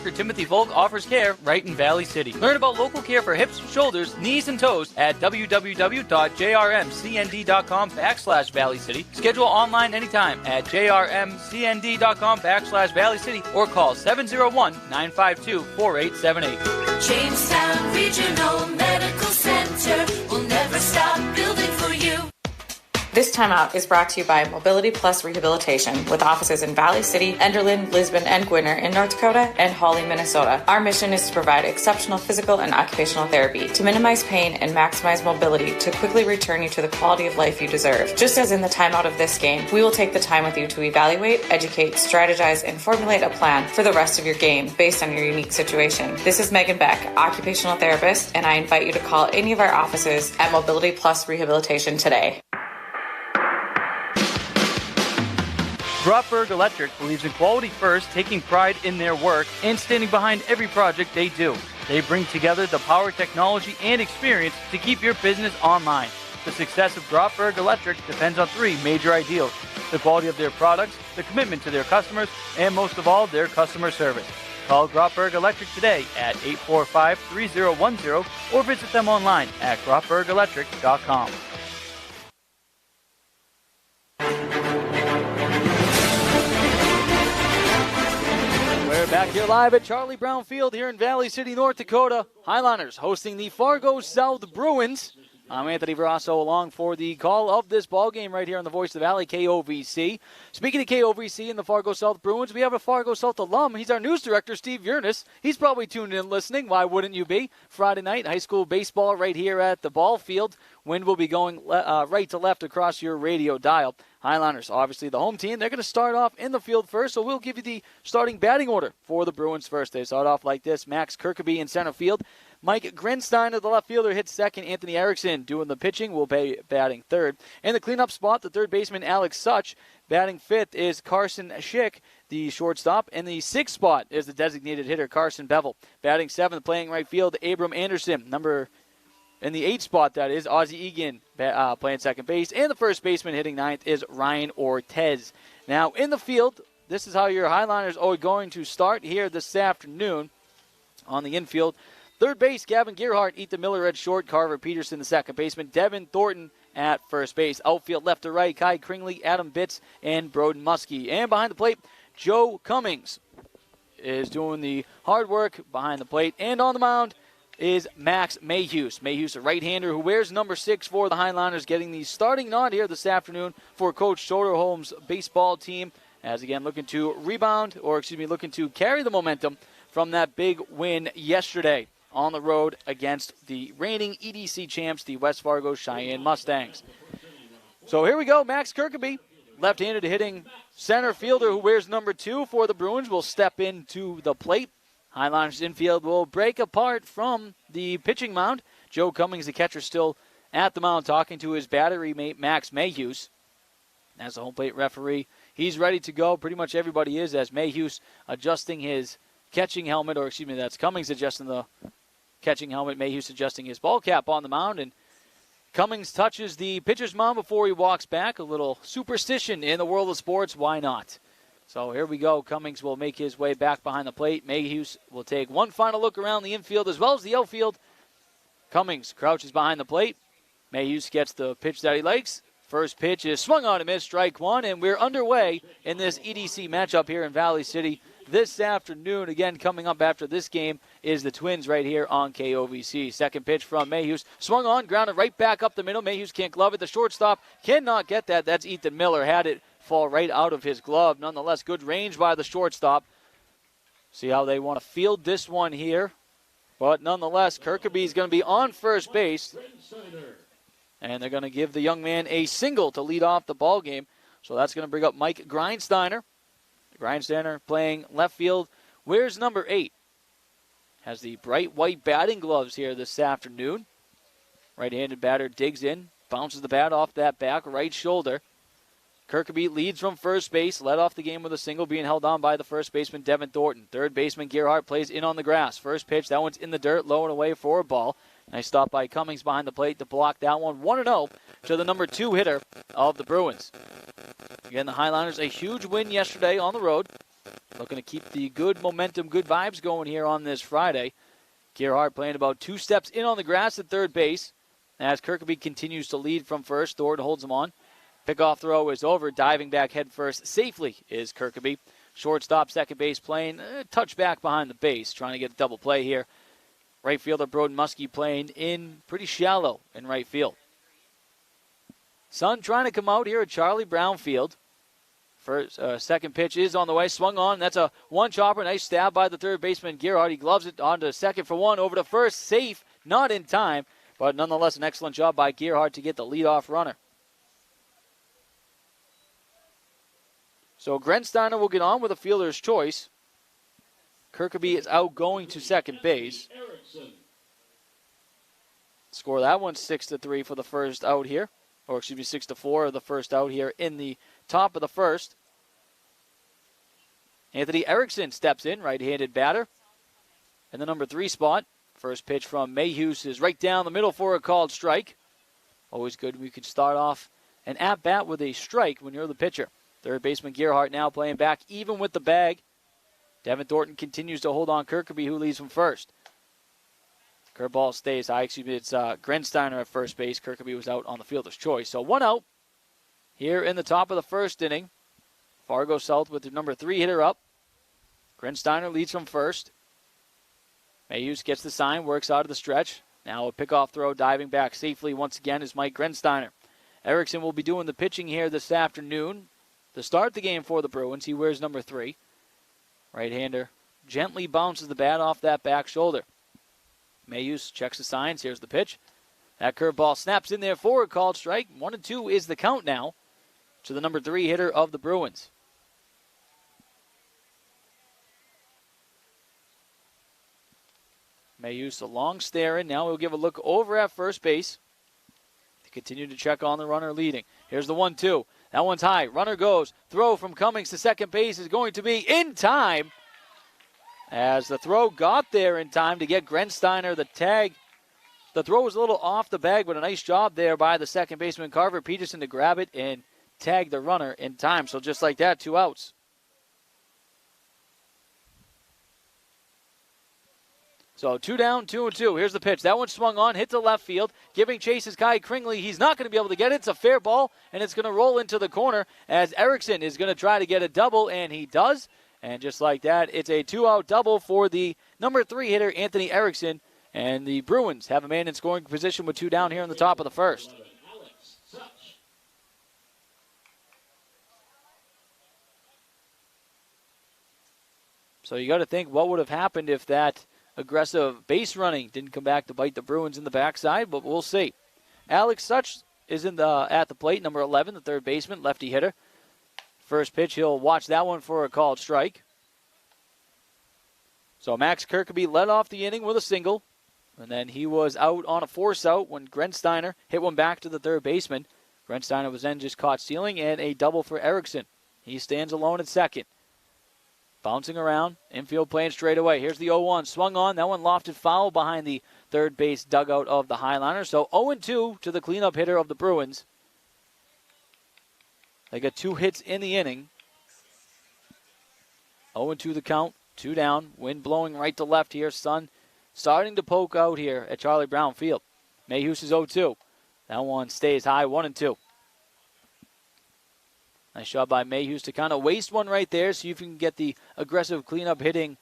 Dr. Timothy Volk offers care right in Valley City. Learn about local care for hips, shoulders, knees, and toes at www.jrmcnd.com/Valley City. Schedule online anytime at jrmcnd.com/Valley City or call 701-952-4878. Jamestown Regional Medical Center will never stop building for you. This time out is brought to you by Mobility Plus Rehabilitation, with offices in Valley City, Enderlin, Lisbon, and Gwinner in North Dakota, and Hawley, Minnesota. Our mission is to provide exceptional physical and occupational therapy to minimize pain and maximize mobility to quickly return you to the quality of life you deserve. Just as in the timeout of this game, we will take the time with you to evaluate, educate, strategize, and formulate a plan for the rest of your game based on your unique situation. This is Megan Beck, occupational therapist, and I invite you to call any of our offices at Mobility Plus Rehabilitation today. Grotberg Electric believes in quality first, taking pride in their work, and standing behind every project they do. They bring together the power, technology, and experience to keep your business online. The success of Grotberg Electric depends on three major ideals: the quality of their products, the commitment to their customers, and most of all, their customer service. Call Grotberg Electric today at 845-3010 or visit them online at grotbergelectric.com. We're back here live at Charlie Brown Field here in Valley City, North Dakota. Highliners hosting the Fargo South Bruins. I'm Anthony Verasso along for the call of this ball game right here on the Voice of the Valley, KOVC. Speaking of KOVC and the Fargo South Bruins, we have a Fargo South alum. He's our news director, Steve Uranus. He's probably tuned in listening. Why wouldn't you be? Friday night, high school baseball right here at the ball field. Wind will be going right to left across your radio dial. Highliners, obviously the home team. They're going to start off in the field first, so we'll give you the starting batting order for the Bruins first. They start off like this: Max Kirkeby in center field. Mike Grinsteiner, the left fielder, hits second. Anthony Erickson doing the pitching will be batting third. In the cleanup spot, the third baseman, Alex Such. Batting fifth is Carson Schick, the shortstop. In the sixth spot is the designated hitter, Carson Bevel. Batting seventh, playing right field, Abram Anderson. In the eighth spot, that is Ozzie Egan playing second base. And the first baseman hitting ninth is Ryan Ortez. Now, in the field, this is how your Highliners are going to start here this afternoon on the infield. Third base, Gavin Gearhart, Ethan Miller at short, Carver Peterson, the second baseman, Devin Thornton at first base. Outfield left to right, Kai Kringley, Adam Bitts, and Broden Muskie. And behind the plate, Joe Cummings is doing the hard work behind the plate. And on the mound is Max Mayhews. Mayhews, a right-hander who wears number 6 for the Highliners, getting the starting nod here this afternoon for Coach Soderholm's baseball team. As again, looking to looking to carry the momentum from that big win yesterday on the road against the reigning EDC champs, the West Fargo Cheyenne Mustangs. So here we go. Max Kirkeby, left-handed hitting center fielder who wears number 2 for the Bruins, will step into the plate. Highliners infield will break apart from the pitching mound. Joe Cummings, the catcher, still at the mound talking to his battery mate, Max Mayhews. As the home plate referee, he's ready to go. Pretty much everybody is, as Mayhews adjusting his catching helmet, that's Cummings adjusting the catching helmet, Mayhews adjusting his ball cap on the mound, and Cummings touches the pitcher's mound before he walks back. A little superstition in the world of sports, why not? So here we go. Cummings will make his way back behind the plate. Mayhews will take one final look around the infield as well as the outfield. Cummings crouches behind the plate. Mayhews gets the pitch that he likes. First pitch is swung on and missed, strike one, and we're underway in this EDC matchup here in Valley City this afternoon. Again, coming up after this game is the Twins right here on KOVC. Second pitch from Mayhews. Swung on, grounded right back up the middle. Mayhews can't glove it. The shortstop cannot get that. That's Ethan Miller. Had it fall right out of his glove. Nonetheless, good range by the shortstop. See how they want to field this one here. But nonetheless, Kirkeby is going to be on first base. And they're going to give the young man a single to lead off the ball game. So that's going to bring up Mike Grindsteiner. Grindsteiner playing left field. Wears number 8. Has the bright white batting gloves here this afternoon. Right-handed batter digs in. Bounces the bat off that back right shoulder. Kirkeby leads from first base. Led off the game with a single, being held on by the first baseman, Devin Thornton. Third baseman, Gearhart, plays in on the grass. First pitch, that one's in the dirt, low and away for a ball. Nice stop by Cummings behind the plate to block that one. 1-0 to the number 2 hitter of the Bruins. Again, the Highliners, a huge win yesterday on the road. Looking to keep the good momentum, good vibes going here on this Friday. Gerhardt playing about 2 steps in on the grass at third base. As Kirkaby continues to lead from first, Thornton holds him on. Pickoff throw is over. Diving back head first safely is Kirkaby. Shortstop, second base playing a touch back behind the base, trying to get a double play here. Right fielder Broden Muskie playing in pretty shallow in right field. Sun trying to come out here at Charlie Brown Field. First, second pitch is on the way, swung on. That's a one-chopper. Nice stab by the third baseman, Gerhardt. He gloves it onto second for one, over to first. Safe, not in time, but nonetheless an excellent job by Gerhardt to get the leadoff runner. So Grensteiner will get on with a fielder's choice. Kirkaby is out going to second base. Score that one 6-3 for the first out here. Or excuse me, 6-4 the first out here in the top of the first. Anthony Erickson steps in, right-handed batter. In the number 3 spot. First pitch from Mayhews is right down the middle for a called strike. Always good when you can start off an at-bat with a strike when you're the pitcher. Third baseman Gerhardt now playing back even with the bag. Devin Thornton continues to hold on Kirkaby, who leads from first. Curveball stays high. Excuse me, it's Grensteiner at first base. Kirkaby was out on the fielder's choice. So 1 out here in the top of the first inning. Fargo South with the number 3 hitter up. Grensteiner leads from first. Mayhews gets the sign, works out of the stretch. Now a pickoff throw, diving back safely once again is Mike Grensteiner. Erickson will be doing the pitching here this afternoon to start the game for the Bruins. He wears number 3. Right-hander gently bounces the bat off that back shoulder. Mayhews checks the signs. Here's the pitch. That curveball snaps in there for a called strike. 1-2 is the count now to the number 3 hitter of the Bruins. Mayhews a long stare in. Now we'll give a look over at first base to continue to check on the runner leading. Here's the 1-2. That one's high. Runner goes. Throw from Cummings to second base is going to be in time. As the throw got there in time to get Grensteiner the tag. The throw was a little off the bag, but a nice job there by the second baseman Carver Peterson to grab it and tag the runner in time. So just like that, 2 outs. So 2 down, 2-2. Here's the pitch. That one swung on, hit to left field. Giving chase is Kai Kringley. He's not going to be able to get it. It's a fair ball, and it's going to roll into the corner as Erickson is going to try to get a double, and he does. And just like that, it's a 2-out double for the number 3 hitter, Anthony Erickson. And the Bruins have a man in scoring position with 2 down here in the top of the first. So you got to think what would have happened if that aggressive base running didn't come back to bite the Bruins in the backside, but we'll see. Alex Such is at the plate, number 11, the third baseman, lefty hitter. First pitch, he'll watch that one for a called strike. So Max Kirkaby led off the inning with a single, and then he was out on a force out when Grensteiner hit one back to the third baseman. Grensteiner was then just caught stealing, and a double for Erickson. He stands alone at second. Bouncing around, infield playing straight away. Here's the 0-1, swung on. That one lofted foul behind the third base dugout of the Highliner. So 0-2 to the cleanup hitter of the Bruins. They got 2 hits in the inning. 0-2 the count, 2 down. Wind blowing right to left here. Sun starting to poke out here at Charlie Brown Field. Mayhews is 0-2. That one stays high, 1-2. Nice job by Mayhews to kind of waste one right there, see if you can get the aggressive cleanup hitting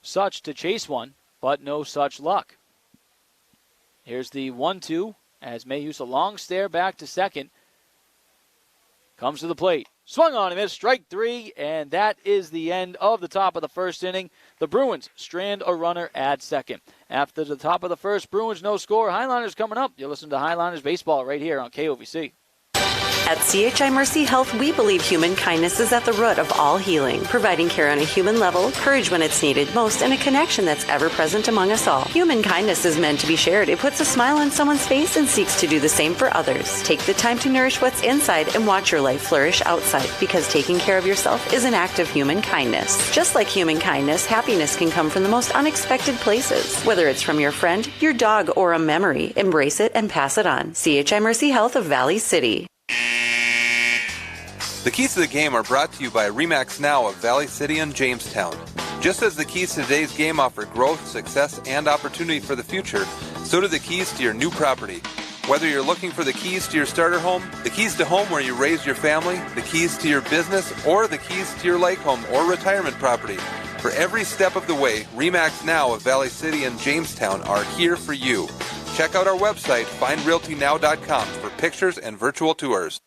Such to chase one, but no such luck. Here's the 1-2 as Mayhews a long stare back to second. Comes to the plate. Swung on and missed. Strike 3, and that is the end of the top of the first inning. The Bruins strand a runner at second. After the top of the first, Bruins no score. Highliners coming up. You'll listen to Highliners Baseball right here on KOVC. At CHI Mercy Health, we believe human kindness is at the root of all healing, providing care on a human level, courage when it's needed most, and a connection that's ever present among us all. Human kindness is meant to be shared. It puts a smile on someone's face and seeks to do the same for others. Take the time to nourish what's inside and watch your life flourish outside, because taking care of yourself is an act of human kindness. Just like human kindness, happiness can come from the most unexpected places. Whether it's from your friend, your dog, or a memory, embrace it and pass it on. CHI Mercy Health of Valley City. The keys to the game are brought to you by RE/MAX Now of Valley City and Jamestown. Just as the keys to today's game offer growth, success, and opportunity for the future, so do the keys to your new property. Whether you're looking for the keys to your starter home, the keys to home where you raise your family, the keys to your business, or the keys to your lake home or retirement property, for every step of the way, RE/MAX Now of Valley City and Jamestown are here for you. Check out our website, findrealtynow.com, for pictures and virtual tours.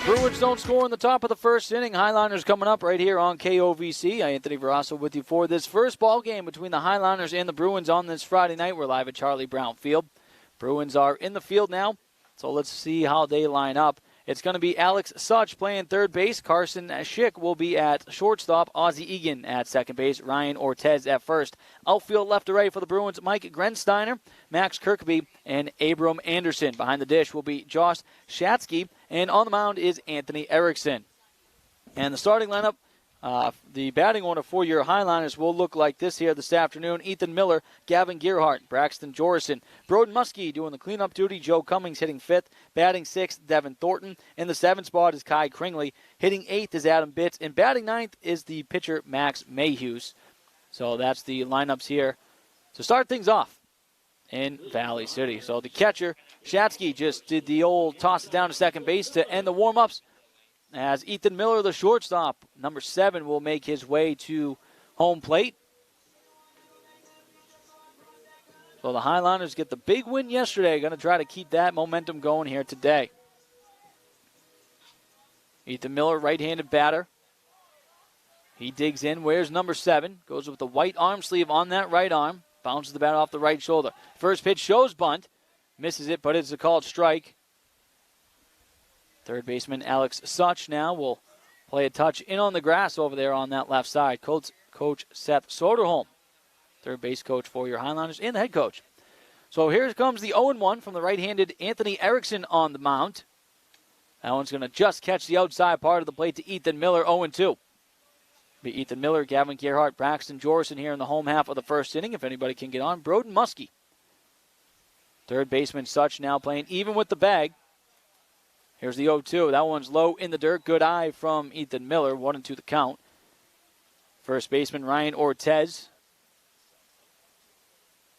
Bruins don't score in the top of the first inning. Highliners coming up right here on KOVC. Anthony Verasso with you for this first ball game between the Highliners and the Bruins on this Friday night. We're live at Charlie Brown Field. Bruins are in the field now, so let's see how they line up. It's going to be Alex Such playing third base. Carson Schick will be at shortstop. Ozzie Egan at second base. Ryan Ortez at first. Outfield left to right for the Bruins, Mike Grensteiner, Max Kirkby, and Abram Anderson. Behind the dish will be Josh Shatsky, and on the mound is Anthony Erickson. And the starting lineup, the batting order for your Highliners will look like this here this afternoon. Ethan Miller, Gavin Gearhart, Braxton Jorison, Broden Muskie doing the cleanup duty. Joe Cummings hitting fifth. Batting sixth, Devin Thornton. In the seventh spot is Kai Kringley. Hitting eighth is Adam Bitts. And batting ninth is the pitcher Max Mayhews. So that's the lineups here to start things off in Valley City. So the catcher, Shatsky, just did the old toss it down to second base to end the warm-ups. As Ethan Miller, the shortstop, number 7, will make his way to home plate. So the Highliners get the big win yesterday. Going to try to keep that momentum going here today. Ethan Miller, right-handed batter. He digs in, wears number 7, goes with the white arm sleeve on that right arm, bounces the bat off the right shoulder. First pitch shows bunt, misses it, but it's a called strike. Third baseman Alex Such now will play a touch in on the grass over there on that left side. Coach Seth Soderholm, third base coach for your Highlanders, and the head coach. So here comes the 0-1 from the right-handed Anthony Erickson on the mound. That one's going to just catch the outside part of the plate to Ethan Miller, 0-2. Be Ethan Miller, Gavin Gearhart, Braxton Jorison here in the home half of the first inning, if anybody can get on. Broden Muskie. Third baseman Such now playing even with the bag. Here's the 0-2. That one's low in the dirt. Good eye from Ethan Miller. 1-2 the count. First baseman Ryan Ortez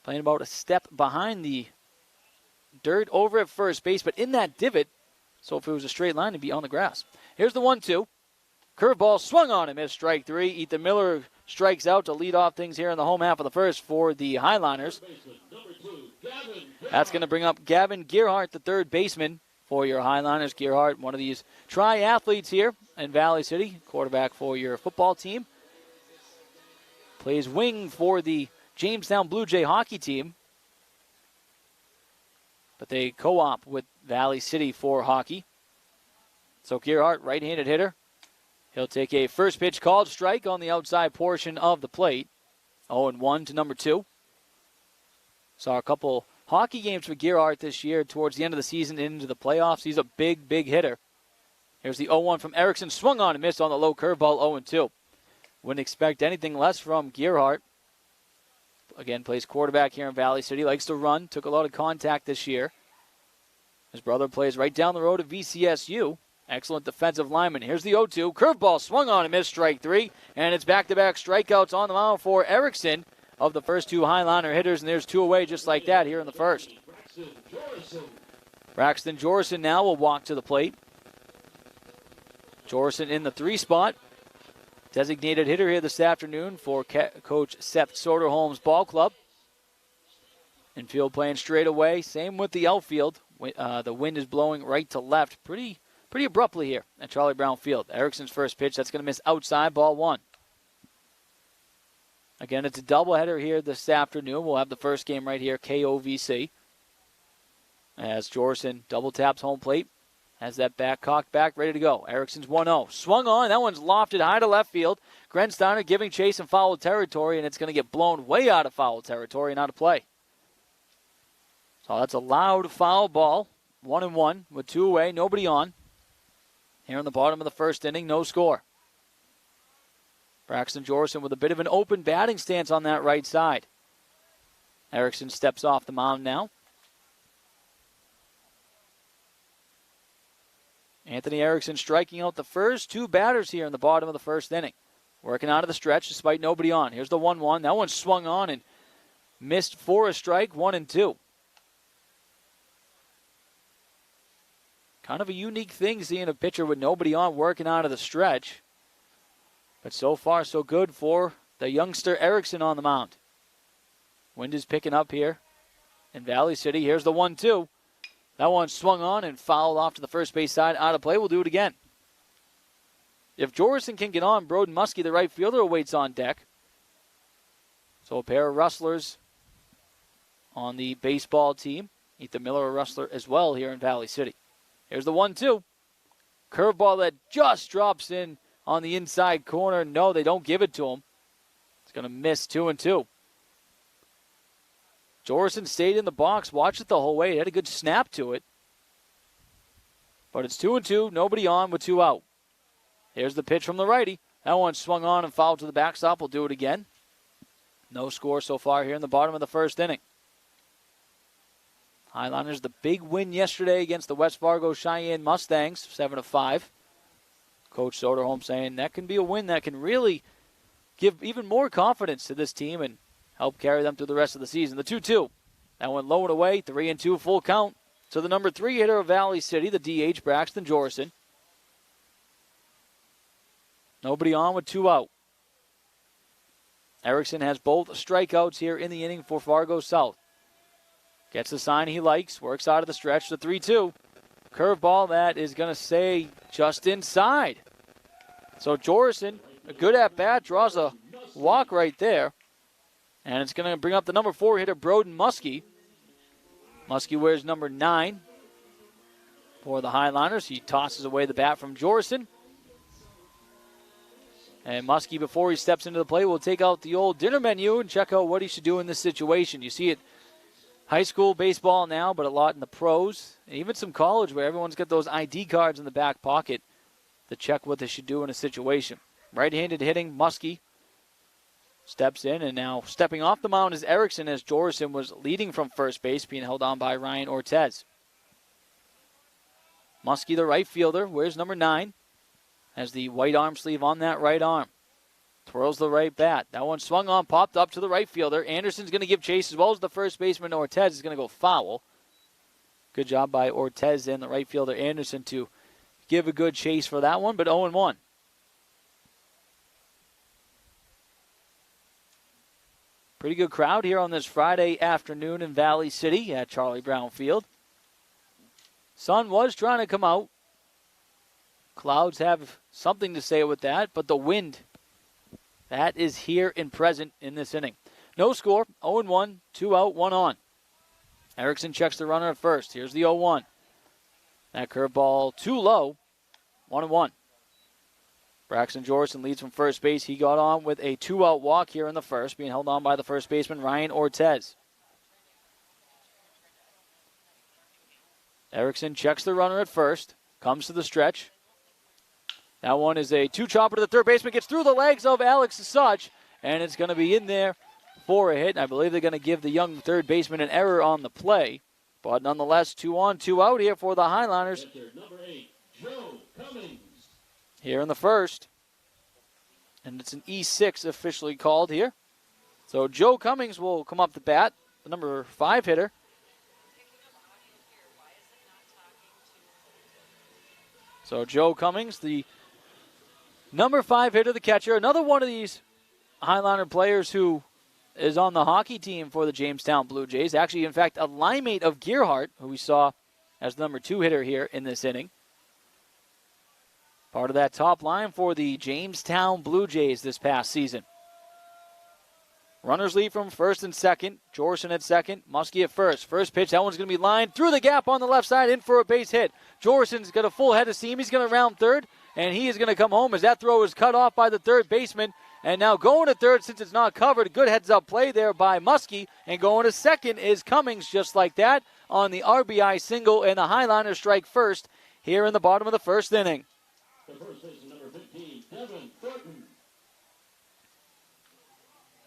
playing about a step behind the dirt over at first base, but in that divot. So if it was a straight line, it'd be on the grass. Here's the 1-2. Curveball swung on and missed, strike 3. Ethan Miller strikes out to lead off things here in the home half of the first for the Highliners. That's going to bring up Gavin Gearhart, the third baseman for your Highliners. Gearhart, one of these triathletes here in Valley City, quarterback for your football team. Plays wing for the Jamestown Blue Jay hockey team. But they co-op with Valley City for hockey. So Gearhart, right-handed hitter. He'll take a first pitch called strike on the outside portion of the plate. 0-1 to number 2. Saw a couple hockey games for Gearhart this year towards the end of the season and into the playoffs. He's a big, big hitter. Here's the 0-1 from Erickson. Swung on and missed on the low curveball, 0-2. Wouldn't expect anything less from Gearhart. Again, plays quarterback here in Valley City. Likes to run. Took a lot of contact this year. His brother plays right down the road at VCSU. Excellent defensive lineman. Here's the 0-2. Curveball swung on and missed, strike 3. And it's back-to-back strikeouts on the mound for Erickson of the first 2 Highliner hitters. And there's 2 away just like that here in the first. Braxton Jorison now will walk to the plate. Jorison in the 3 spot. Designated hitter here this afternoon for Coach Seth Soderholm's ball club. Infield playing straight away. Same with the outfield. The wind is blowing right to left pretty abruptly here at Charlie Brown Field. Erickson's first pitch, that's going to miss outside, ball 1. Again, it's a doubleheader here this afternoon. We'll have the first game right here, KOVC. As Jorison double taps home plate. Has that back cocked back, ready to go. Erickson's 1-0. Swung on. That one's lofted high to left field. Grensteiner giving chase in foul territory, and it's going to get blown way out of foul territory and out of play. So that's a loud foul ball. 1-1 with 2 away, nobody on. Here in the bottom of the first inning, no score. Braxton Jorison with a bit of an open batting stance on that right side. Erickson steps off the mound now. Anthony Erickson striking out the first two batters here in the bottom of the first inning. Working out of the stretch despite nobody on. Here's the 1-1. That one swung on and missed for a strike, 1-2. Kind of a unique thing seeing a pitcher with nobody on working out of the stretch. But so far, so good for the youngster Erickson on the mound. Wind is picking up here in Valley City. Here's the 1-2. That one swung on and fouled off to the first base side, out of play. We'll do it again. If Jorison can get on, Broden Muskie, the right fielder, awaits on deck. So a pair of rustlers on the baseball team. Ethan Miller, a rustler as well here in Valley City. Here's the 1-2. Curveball that just drops in on the inside corner. No, they don't give it to him. It's going to miss 2-2. Jorison stayed in the box, watched it the whole way. He had a good snap to it. But it's 2-2, nobody on with 2 out. Here's the pitch from the righty. That one swung on and fouled to the backstop. We'll do it again. No score so far here in the bottom of the first inning. Highliners, the big win yesterday against the West Fargo Cheyenne Mustangs, 7-5. Coach Soderholm saying that can be a win that can really give even more confidence to this team and help carry them through the rest of the season. The 2-2. That went low and away, 3-2 full count. So the number 3 hitter of Valley City, the DH, Braxton Jorison. Nobody on with 2 out. Erickson has both strikeouts here in the inning for Fargo South. Gets the sign he likes, works out of the stretch, the 3-2. Curveball that is going to stay just inside. So Jorison, a good at-bat, draws a walk right there. And it's going to bring up the number 4 hitter, Broden Muskie. Muskie wears number 9 for the Highliners. He tosses away the bat from Jorison. And Muskie, before he steps into the plate, will take out the old dinner menu and check out what he should do in this situation. You see it high school baseball now, but a lot in the pros, and even some college where everyone's got those ID cards in the back pocket to check what they should do in a situation. Right-handed hitting, Muskie steps in, and now stepping off the mound is Erickson as Jorison was leading from first base, being held on by Ryan Ortez. Muskie, the right fielder, wears number 9, has the white arm sleeve on that right arm. Twirls the right bat. That one swung on, popped up to the right fielder. Anderson's going to give chase as well as the first baseman Ortez is going to go foul. Good job by Ortez and the right fielder Anderson to give a good chase for that one, but 0-1. Pretty good crowd here on this Friday afternoon in Valley City at Charlie Brown Field. Sun was trying to come out. Clouds have something to say with that, but the wind, that is here and present in this inning. No score, 0-1, 2 out, 1 on. Erickson checks the runner at first. Here's the 0-1. That curveball too low, 1-1. Braxton Jorison leads from first base. He got on with a 2-out walk here in the first, being held on by the first baseman, Ryan Ortez. Erickson checks the runner at first, comes to the stretch. That one is a 2-chopper to the third baseman, gets through the legs of Alex Such, and it's going to be in there for a hit. I believe they're going to give the young third baseman an error on the play. But nonetheless, 2 on, 2 out here for the Highliners. Number 8, Joe Cummings. Here in the first. And it's an E6 officially called here. So Joe Cummings will come up to bat, the number 5 hitter. So Joe Cummings, the number 5 hitter, the catcher. Another one of these Highliner players who is on the hockey team for the Jamestown Blue Jays. Actually, in fact, a line mate of Gearhart, who we saw as the number 2 hitter here in this inning. Part of that top line for the Jamestown Blue Jays this past season. Runners lead from first and second. Jorison at second. Muskie at first. First pitch, that one's going to be lined through the gap on the left side, in for a base hit. Jorison's got a full head of steam. He's going to round third, and he is going to come home as that throw is cut off by the third baseman. And now going to third since it's not covered. Good heads-up play there by Muskie. And going to second is Cummings just like that on the RBI single, and the Highliners strike first here in the bottom of the first inning. The first baseman, number 15, Devin Thornton.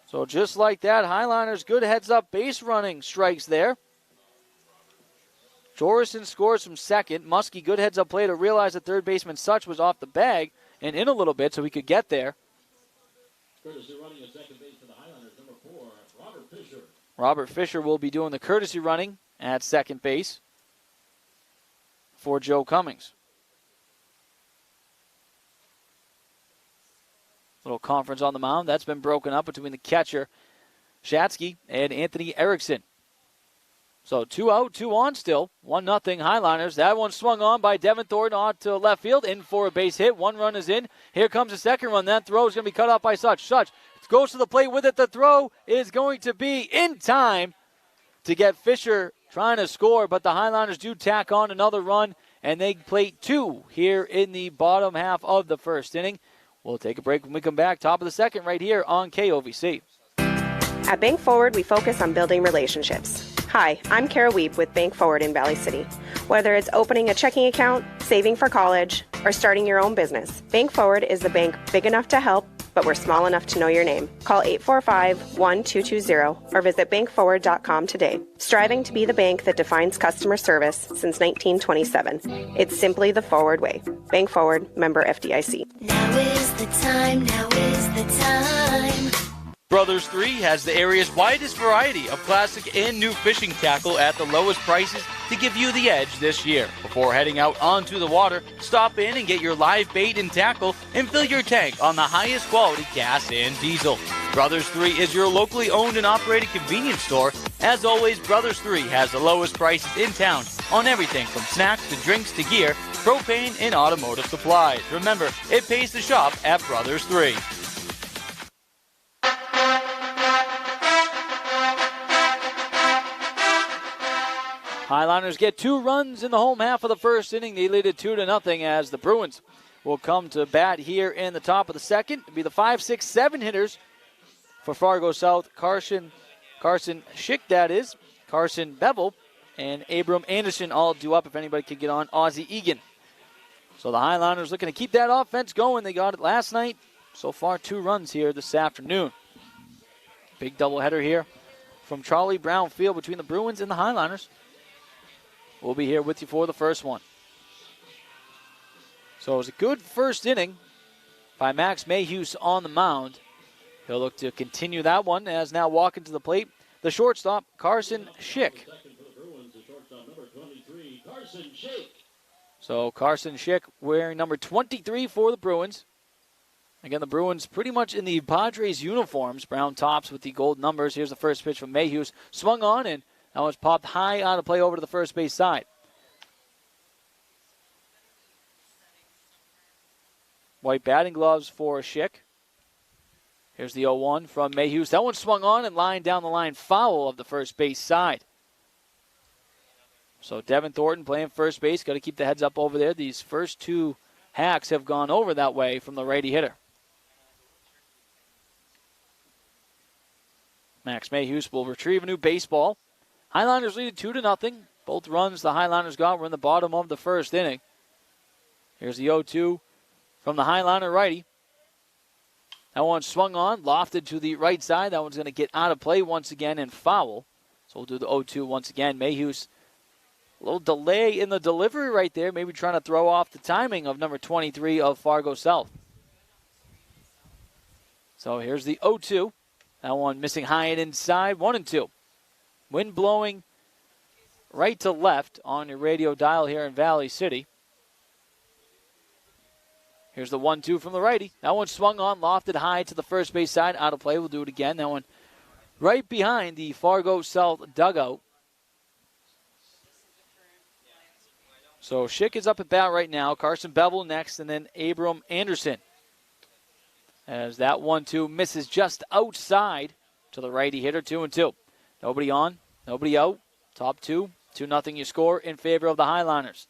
So just like that, Highliners good heads-up base running strikes there. Jorison scores from second. Muskie, good heads-up play to realize that third baseman Such was off the bag and in a little bit so he could get there. Courtesy running at second base for the Highlanders, number 4, Robert Fisher. Robert Fisher will be doing the courtesy running at second base for Joe Cummings. Little conference on the mound. That's been broken up between the catcher, Shatsky, and Anthony Erickson. So 2 out, 2 on still. 1-0 Highliners. That one swung on by Devin Thornton on to left field. In for a base hit. 1 run is in. Here comes the second run. That throw is going to be cut off by Such. Such goes to the plate with it. The throw is going to be in time to get Fisher trying to score. But the Highliners do tack on another run, and they plate 2 here in the bottom half of the first inning. We'll take a break when we come back. Top of the second right here on KOVC. At Bank Forward, we focus on building relationships. Hi, I'm Kara Weep with Bank Forward in Valley City. Whether it's opening a checking account, saving for college, or starting your own business, Bank Forward is the bank big enough to help, but we're small enough to know your name. Call 845-1220 or visit bankforward.com today. Striving to be the bank that defines customer service since 1927. It's simply the Forward way. Bank Forward, member FDIC. Now is the time, now is the time. Brothers 3 has the area's widest variety of classic and new fishing tackle at the lowest prices to give you the edge this year. Before heading out onto the water, stop in and get your live bait and tackle and fill your tank on the highest quality gas and diesel. Brothers 3 is your locally owned and operated convenience store. As always, Brothers 3 has the lowest prices in town on everything from snacks to drinks to gear, propane, and automotive supplies. Remember, it pays to shop at Brothers 3. Highliners get 2 runs in the home half of the first inning. They lead it 2-0 as the Bruins will come to bat here in the top of the second. It'll be the 5, 6, 7 hitters for Fargo South. Carson Schick, that is. Carson Bevel and Abram Anderson all due up if anybody could get on Ozzie Egan. So the Highliners looking to keep that offense going. They got it last night. So far 2 runs here this afternoon. Big doubleheader here from Charlie Brown Field between the Bruins and the Highliners. We'll be here with you for the first one. So it was a good first inning by Max Mayhews on the mound. He'll look to continue that one as now walking to the plate, the shortstop, Carson Schick. So Carson Schick wearing number 23 for the Bruins. Again, the Bruins pretty much in the Padres uniforms, brown tops with the gold numbers. Here's the first pitch from Mayhews. Swung on and that was popped high on a play over to the first base side. White batting gloves for Schick. Here's the 0-1 from Mayhews. That one swung on and lined down the line foul of the first base side. So Devin Thornton playing first base. Got to keep the heads up over there. These first 2 hacks have gone over that way from the righty hitter. Max Mayhews will retrieve a new baseball. Highliners lead 2-0. Both runs the Highliners got were in the bottom of the first inning. Here's the 0-2 from the Highliner righty. That one swung on, lofted to the right side. That one's going to get out of play once again and foul. So we'll do the 0-2 once again. Mayhews, a little delay in the delivery right there, maybe trying to throw off the timing of number 23 of Fargo South. So here's the 0-2. That one missing high and inside, 1-2. Wind blowing right to left on your radio dial here in Valley City. Here's the 1-2 from the righty. That one swung on, lofted high to the first base side, out of play. We'll do it again. That one right behind the Fargo South dugout. So Schick is up at bat right now. Carson Bevel next, and then Abram Anderson. As that 1-2 misses just outside to the righty hitter, 2-2. Nobody on, nobody out. Top 2, 2-0 you score in favor of the Highliners.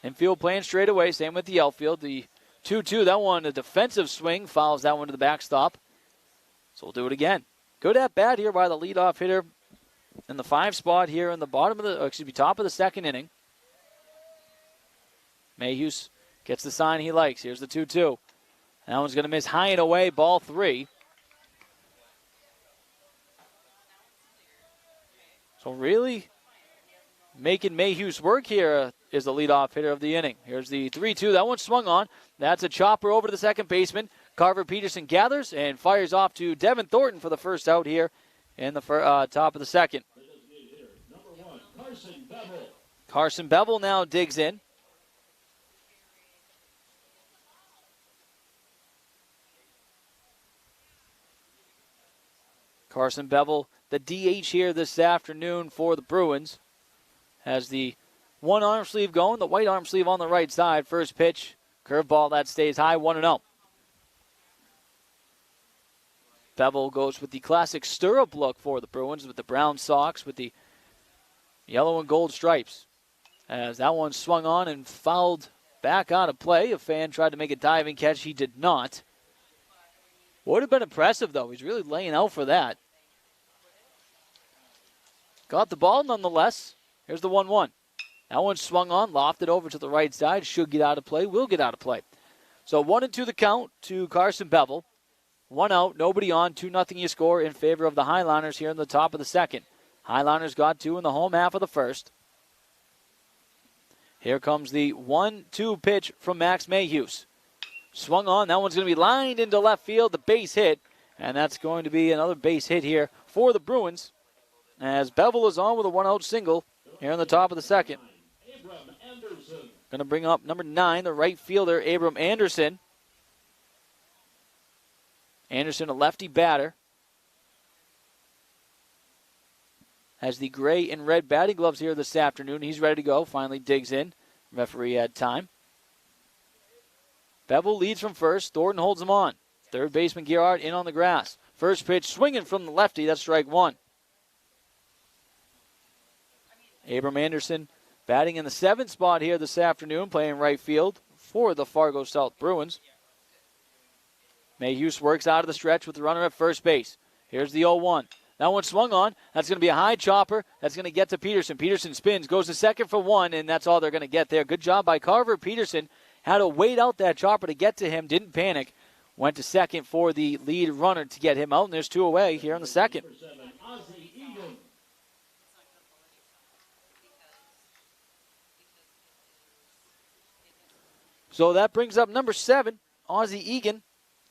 Infield playing straight away, same with the outfield. The 2-2, that one, a defensive swing, fouls that one to the backstop. So we'll do it again. Good at bat here by the leadoff hitter in the 5 spot here in the top of the second inning. Mayhews gets the sign he likes. Here's the 2-2. That one's going to miss high and away, ball 3. So really making Mayhew's work here is the leadoff hitter of the inning. Here's the 3-2. That one swung on. That's a chopper over to the second baseman. Carver Peterson gathers and fires off to Devin Thornton for the first out here in the top of the second. Number 1, Carson Bevel. Carson Bevel now digs in. Carson Bevel, the DH here this afternoon for the Bruins, has the one arm sleeve going, the white arm sleeve on the right side. First pitch, curveball that stays high, 1-0. Bevel goes with the classic stirrup look for the Bruins with the brown socks with the yellow and gold stripes. As that one swung on and fouled back out of play. A fan tried to make a diving catch. He did not. Would have been impressive, though. He's really laying out for that. Got the ball nonetheless. Here's the 1-1. That one swung on, lofted over to the right side. Should get out of play, will get out of play. So 1-2 the count to Carson Bevel. 1 out, nobody on, 2-0 you score in favor of the Highliners here in the top of the second. Highliners got 2 in the home half of the first. Here comes the 1-2 pitch from Max Mayhews. Swung on, that one's going to be lined into left field, the base hit. And that's going to be another base hit here for the Bruins. As Bevel is on with a 1-out single here in the top of the second. Going to bring up number 9, the right fielder, Abram Anderson. Anderson, a lefty batter. Has the gray and red batting gloves here this afternoon. He's ready to go. Finally digs in. Referee had time. Bevel leads from first. Thornton holds him on. Third baseman Gerhardt in on the grass. First pitch swinging from the lefty. That's strike 1. Abram Anderson batting in the 7th spot here this afternoon, playing right field for the Fargo South Bruins. Mayhews works out of the stretch with the runner at first base. Here's the 0-1. That one swung on. That's going to be a high chopper. That's going to get to Peterson. Peterson spins, goes to second for 1, and that's all they're going to get there. Good job by Carver Peterson. Had to wait out that chopper to get to him. Didn't panic. Went to second for the lead runner to get him out, and there's 2 away here in the second. So that brings up number 7, Ozzie Egan.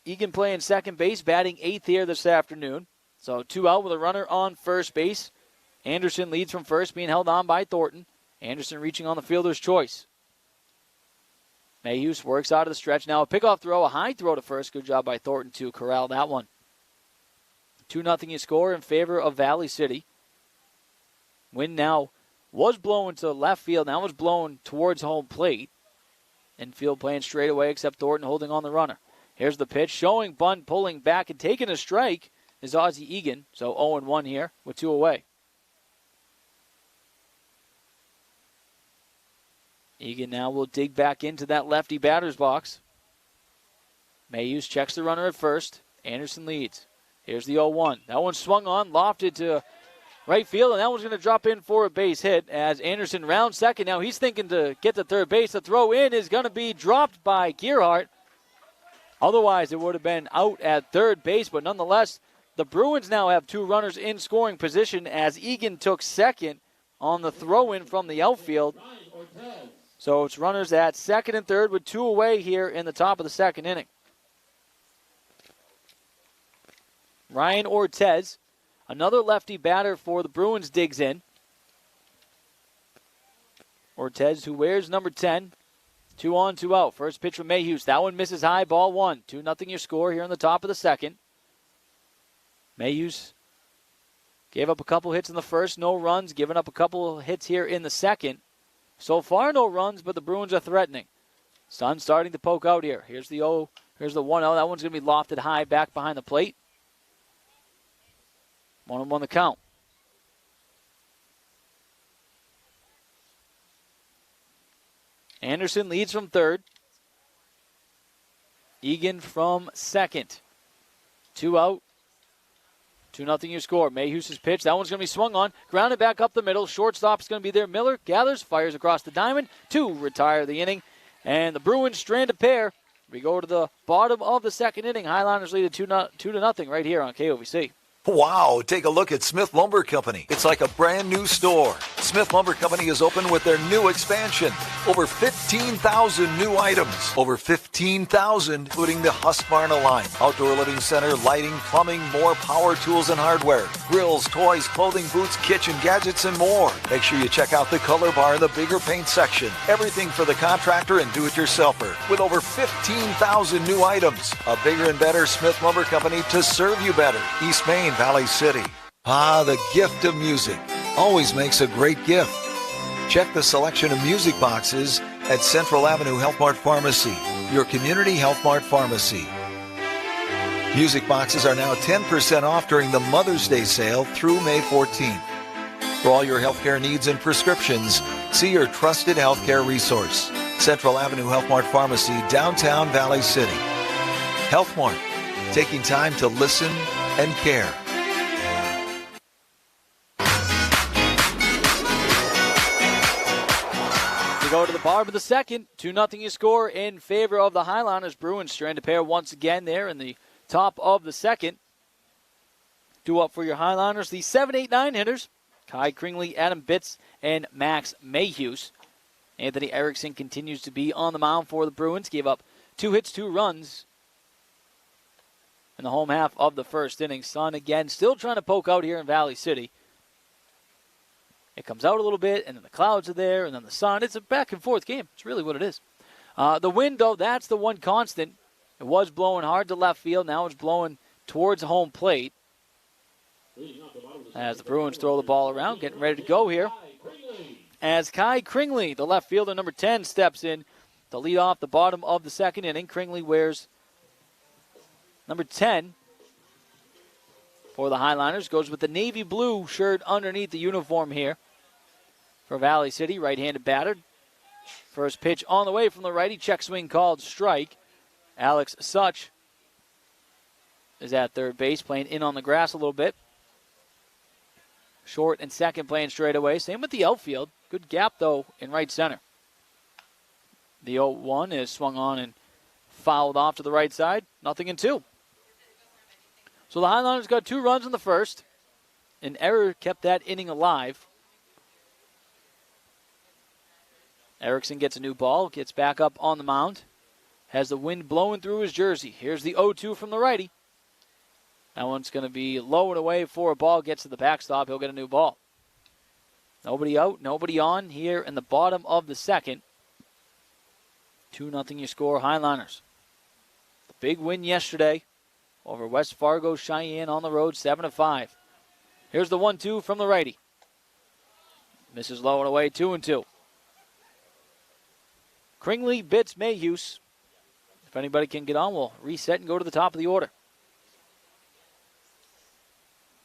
Egan playing second base, batting 8th here this afternoon. So 2 out with a runner on first base. Anderson leads from first, being held on by Thornton. Anderson reaching on the fielder's choice. Mayhews works out of the stretch. Now a pickoff throw, a high throw to first. Good job by Thornton to corral that one. 2-0 you score in favor of Valley City. Wind now was blowing to left field. Now was blown towards home plate. Infield playing straight away except Thornton holding on the runner. Here's the pitch, showing bunt, pulling back, and taking a strike is Ozzie Egan. So 0-1 here with 2 away. Egan now will dig back into that lefty batter's box. Mayhews checks the runner at first. Anderson leads. Here's the 0-1. That one swung on, lofted to right field, and that one's going to drop in for a base hit as Anderson rounds second. Now he's thinking to get to third base. The throw in is going to be dropped by Gerhardt. Otherwise, it would have been out at third base, but nonetheless, the Bruins now have 2 runners in scoring position as Egan took second on the throw-in from the outfield. So it's runners at second and third with 2 away here in the top of the second inning. Ryan Ortez, another lefty batter for the Bruins, digs in. Ortez, who wears number 10. 2 on, 2 out. First pitch from Mayhews. That one misses high, ball 1. 2-0 your score here in the top of the second. Mayhews gave up a couple hits in the first, no runs. Giving up a couple hits here in the second. So far, no runs, but the Bruins are threatening. Sun starting to poke out here. Here's the 1-0. That one's going to be lofted high back behind the plate. 1-1 the count. Anderson leads from third. Egan from second. 2 out. 2-0 your score. Mayhews' pitch. That one's going to be swung on. Grounded back up the middle. Shortstop's going to be there. Miller gathers, fires across the diamond to retire the inning. And the Bruins strand a pair. We go to the bottom of the second inning. Highliners lead at 2-0 right here on KOVC. Wow, take a look at Smith Lumber Company. It's like a brand new store. Smith Lumber Company is open with their new expansion. Over 15,000 new items. Over 15,000, including the Husqvarna line. Outdoor living center, lighting, plumbing, more power tools and hardware. Grills, toys, clothing, boots, kitchen gadgets, and more. Make sure you check out the color bar in the bigger paint section. Everything for the contractor and do-it-yourselfer. With over 15,000 new items. A bigger and better Smith Lumber Company to serve you better. East Main, Valley City. Ah, the gift of music always makes a great gift. Check the selection of music boxes at Central Avenue Health Mart Pharmacy, your community Health Mart pharmacy. Music boxes are now 10% off during the Mother's Day sale through May 14th. For all your healthcare needs and prescriptions, see your trusted healthcare resource. Central Avenue Health Mart Pharmacy, downtown Valley City. Health Mart, taking time to listen and care. We go to the bottom of the second. 2-0 you score in favor of the Highlanders. Bruins trying to pair once again there in the top of the second. 2 up for your Highlanders. The 7, 8, 9 hitters. Kai Kringley, Adam Bitts, and Max Mayhews. Anthony Erickson continues to be on the mound for the Bruins. Gave up 2 hits, 2 runs in the home half of the first inning. Sun again still trying to poke out here in Valley City. It comes out a little bit, and then the clouds are there, and then the sun. It's a back-and-forth game. It's really what it is. The wind, though, that's the one constant. It was blowing hard to left field. Now it's blowing towards home plate. As the Bruins throw the ball around, getting ready to go here. As Kai Kringley, the left fielder, number 10, steps in to lead off the bottom of the second inning. Kringley wears number 10 for the Highlanders. Goes with the navy blue shirt underneath the uniform here for Valley City. Right-handed batter. First pitch on the way from the righty. Check swing called strike. Alex Such is at third base, playing in on the grass a little bit. Short and second playing straight away. Same with the outfield. Good gap, though, in right center. The 0-1 is swung on and fouled off to the right side. 0-2. So the Highlanders got 2 runs in the first. An error kept that inning alive. Erickson gets a new ball, gets back up on the mound. Has the wind blowing through his jersey. Here's the 0-2 from the righty. That one's going to be low and away for a ball. Gets to the backstop. He'll get a new ball. Nobody out, nobody on here in the bottom of the second. 2-0 you score, Highlanders. The big win yesterday over West Fargo Cheyenne on the road, 7-5. Here's the 1-2 from the righty. Misses low and away, 2-2. Kringley, Bitts, Mayhews. If anybody can get on, we'll reset and go to the top of the order.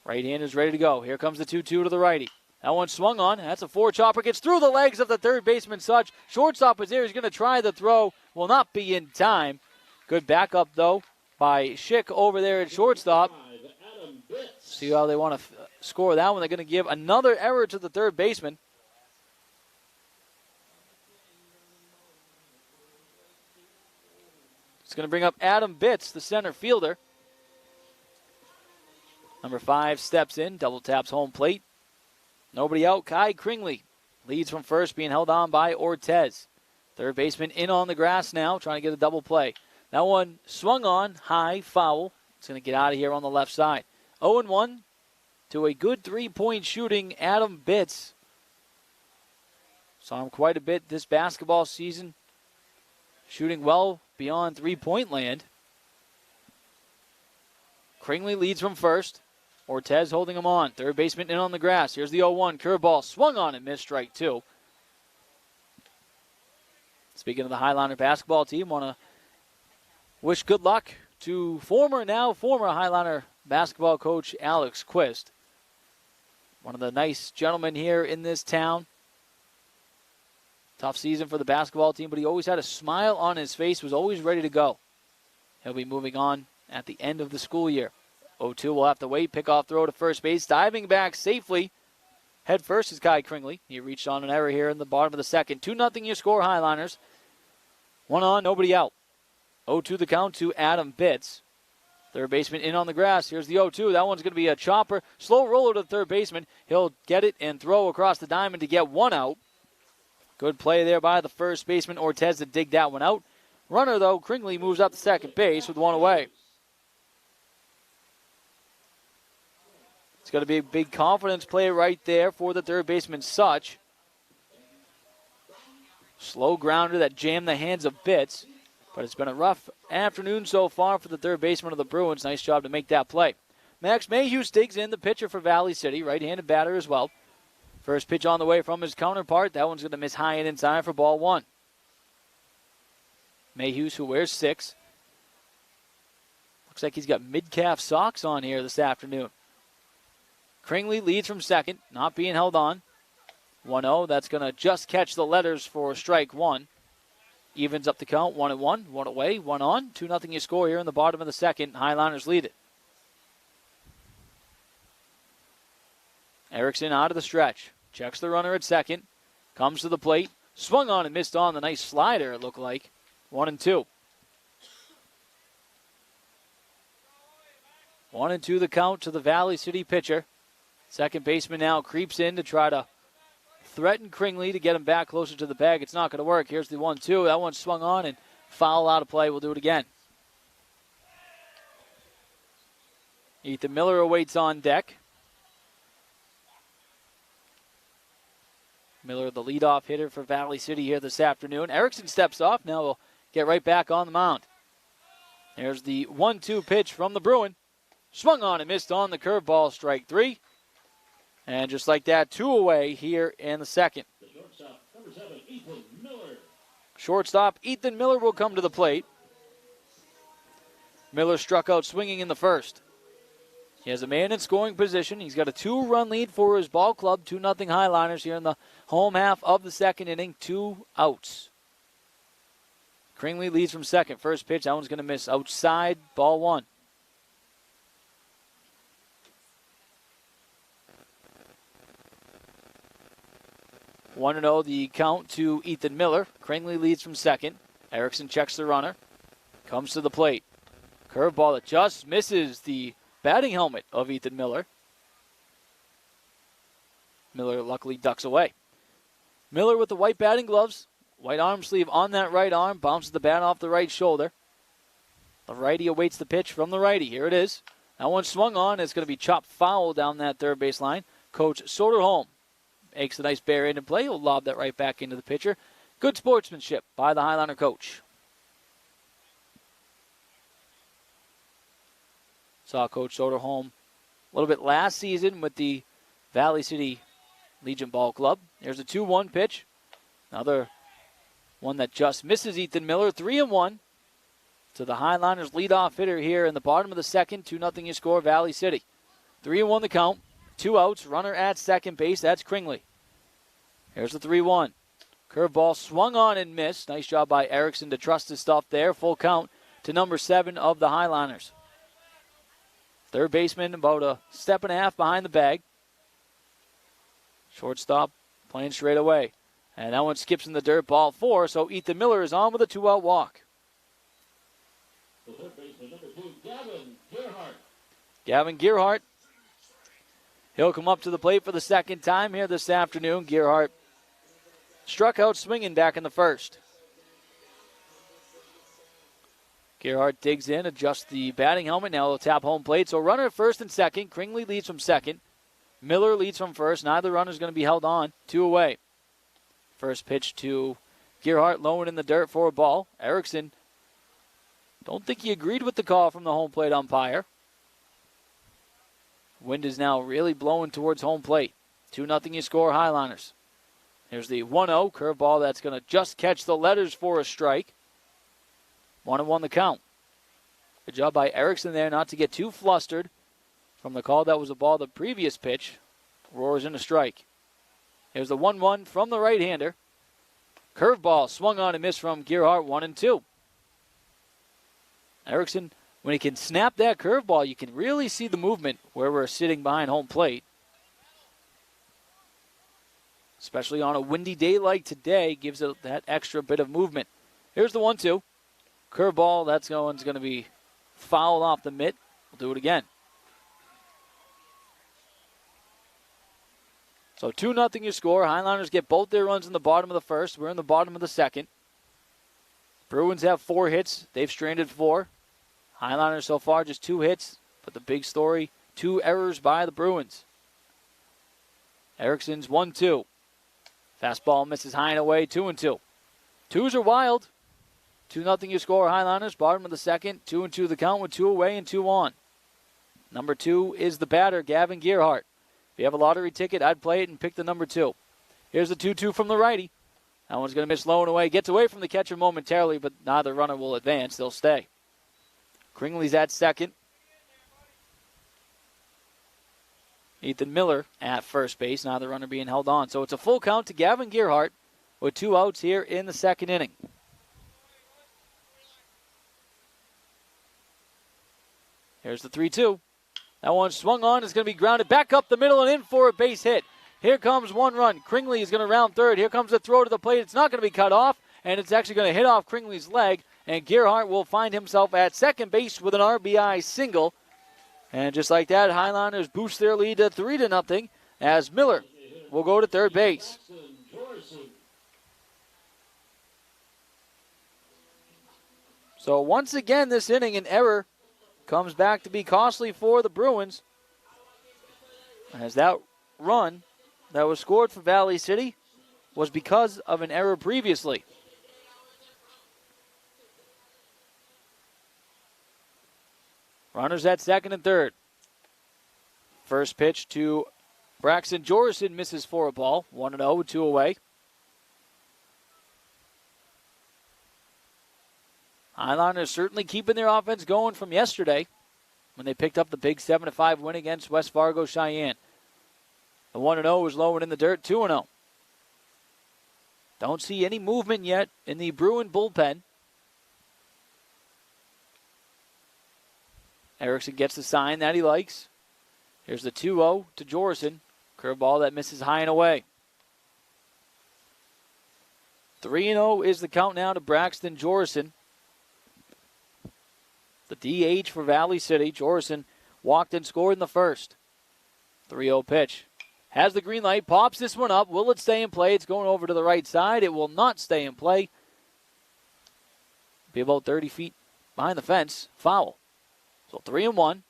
Right-hander's ready to go. Here comes the 2-2 to the righty. That one swung on. That's a 4-chopper. Gets through the legs of the third baseman, Such. Shortstop is there. He's going to try the throw. Will not be in time. Good backup, though, by Schick over there at shortstop. See how they want to score that one. They're going to give another error to the third baseman. It's going to bring up Adam Bitts, the center fielder. Number 5 steps in, double taps home plate. Nobody out. Kai Kringley leads from first, being held on by Ortez. Third baseman in on the grass now, trying to get a double play. That one swung on, high, foul. It's going to get out of here on the left side. 0-1 to a good 3-point shooting Adam Bitts. Saw him quite a bit this basketball season. Shooting well beyond 3-point land. Kringley leads from first. Ortez holding him on. Third baseman in on the grass. Here's the 0-1. Curveball swung on and missed, strike 2. Speaking of the Highlander basketball team, want to wish good luck to former Highlander basketball coach Alex Quist. One of the nice gentlemen here in this town. Tough season for the basketball team, but he always had a smile on his face, was always ready to go. He'll be moving on at the end of the school year. 0-2 will have to wait. Pickoff throw to first base. Diving back safely. Head first is Kai Kringley. He reached on an error here in the bottom of the second. 2-0 your score, Highlanders. 1 on, nobody out. 0-2 the count to Adam Bitts. Third baseman in on the grass. Here's the 0-2. That one's going to be a chopper. Slow roller to the third baseman. He'll get it and throw across the diamond to get one out. Good play there by the first baseman, Ortez, to dig that one out. Runner, though, Kringley moves up to second base with one away. It's going to be a big confidence play right there for the third baseman, Such. Slow grounder that jammed the hands of Bitts. But it's been a rough afternoon so far for the third baseman of the Bruins. Nice job to make that play. Max Mayhew digs in, the pitcher for Valley City. Right-handed batter as well. First pitch on the way from his counterpart. That one's going to miss high and inside for ball one. Mayhew, who wears 6. Looks like he's got mid-calf socks on here this afternoon. Kringley leads from second, not being held on. 1-0, that's going to just catch the letters for strike one. Evens up the count, 1-1, one away, one on. 2-0 you score here in the bottom of the second. Highliners lead it. Erickson out of the stretch. Checks the runner at second. Comes to the plate. Swung on and missed on the nice slider, it looked like. 1-2. 1-2 the count to the Valley City pitcher. Second baseman now creeps in to try to threaten Kringley to get him back closer to the bag. It's not going to work. Here's the 1-2. That one swung on and foul out of play. We'll do it again. Ethan Miller awaits on deck. Miller, the leadoff hitter for Valley City here this afternoon. Erickson steps off. Now we'll get right back on the mound. There's the 1-2 pitch from the Bruin. Swung on and missed on the curveball, strike 3. And just like that, 2 away here in the second. The shortstop, number 7, Ethan Miller. Shortstop Ethan Miller will come to the plate. Miller struck out swinging in the first. He has a man in scoring position. He's got a 2-run lead for his ball club. 2-0 Highliners here in the home half of the second inning. 2 outs. Kringley leads from second. First pitch, that one's going to miss outside. Ball 1. 1-0 the count to Ethan Miller. Kringley leads from second. Erickson checks the runner. Comes to the plate. Curveball that just misses the batting helmet of Ethan Miller. Miller luckily ducks away. Miller with the white batting gloves. White arm sleeve on that right arm. Bounces the bat off the right shoulder. The righty awaits the pitch from the righty. Here it is. That one swung on. It's going to be chopped foul down that third base line. Coach Soderholm makes a nice bare-handed play. He'll lob that right back into the pitcher. Good sportsmanship by the Highliner coach. Saw Coach Soderholm a little bit last season with the Valley City Legion Ball Club. There's a 2-1 pitch. Another one that just misses Ethan Miller. 3-1 to the Highliners leadoff hitter here in the bottom of the second. 2-0 you score, Valley City. 3-1 the count. 2 outs. Runner at second base. That's Kringley. Here's the 3-1. Curveball swung on and missed. Nice job by Erickson to trust his stuff there. Full count to number 7 of the Highliners. Third baseman about a step and a half behind the bag. Shortstop playing straight away. And that one skips in the dirt. Ball 4. So Ethan Miller is on with a 2-out walk. The third baseman, number 2, Gavin Gerhardt. Gavin Gerhardt. He'll come up to the plate for the second time here this afternoon. Gerhardt struck out swinging back in the first. Gerhardt digs in, adjusts the batting helmet. Now he'll tap home plate. So runner at first and second. Kringley leads from second. Miller leads from first. Neither runner's going to be held on. 2 away. First pitch to Gerhardt, low and in the dirt for a ball. Erickson, don't think he agreed with the call from the home plate umpire. Wind is now really blowing towards home plate. 2-0 you score, Highliners. Here's the 1-0 curveball that's going to just catch the letters for a strike. 1-1 the count. Good job by Erickson there not to get too flustered from the call. That was a ball the previous pitch. Roars in a strike. Here's the 1-1 from the right-hander. Curveball swung on and missed from Gerhardt. 1-2. Erickson, when he can snap that curveball, you can really see the movement where we're sitting behind home plate. Especially on a windy day like today, gives it that extra bit of movement. Here's the 1-2. Curveball, that's going to be fouled off the mitt. We'll do it again. So 2-0 your score. Highlanders get both their runs in the bottom of the first. We're in the bottom of the second. Bruins have 4 hits. They've stranded 4. Highlanders so far just 2 hits. But the big story, 2 errors by the Bruins. Ericsson's 1-2. Fastball misses high and away, 2-2. Twos are wild. 2-0 your score. Highlanders, bottom of the second. 2-2 the count with 2 away and 2 on. Number 2 is the batter, Gavin Gearhart. If you have a lottery ticket, I'd play it and pick the number 2. Here's the 2-2 from the righty. That one's going to miss low and away. Gets away from the catcher momentarily, but neither runner will advance. They'll stay. Kringley's at second. Ethan Miller at first base. Neither runner being held on. So it's a full count to Gavin Gearhart with 2 outs here in the second inning. Here's the 3-2. That one swung on, is going to be grounded back up the middle and in for a base hit. Here comes 1 run. Kringley is going to round third. Here comes the throw to the plate. It's not going to be cut off, and it's actually going to hit off Kringley's leg, and Gearhart will find himself at second base with an RBI single. And just like that, Highlanders boost their lead to 3-0 as Miller will go to third base. So once again this inning, an error comes back to be costly for the Bruins, as that run that was scored for Valley City was because of an error previously. Runners at second and third. First pitch to Braxton Jorison misses for a ball. 1-0 with 2 away. Highlanders certainly keeping their offense going from yesterday when they picked up the big 7-5 win against West Fargo Cheyenne. The 1-0 was low and in the dirt, 2-0. Don't see any movement yet in the Bruin bullpen. Erickson gets the sign that he likes. Here's the 2-0 to Jorison. Curveball that misses high and away. 3-0 is the count now to Braxton Jorison. The DH for Valley City. Jorison walked and scored in the first. 3-0 pitch. Has the green light, pops this one up. Will it stay in play? It's going over to the right side. It will not stay in play. Be about 30 feet behind the fence. Foul. So 3-1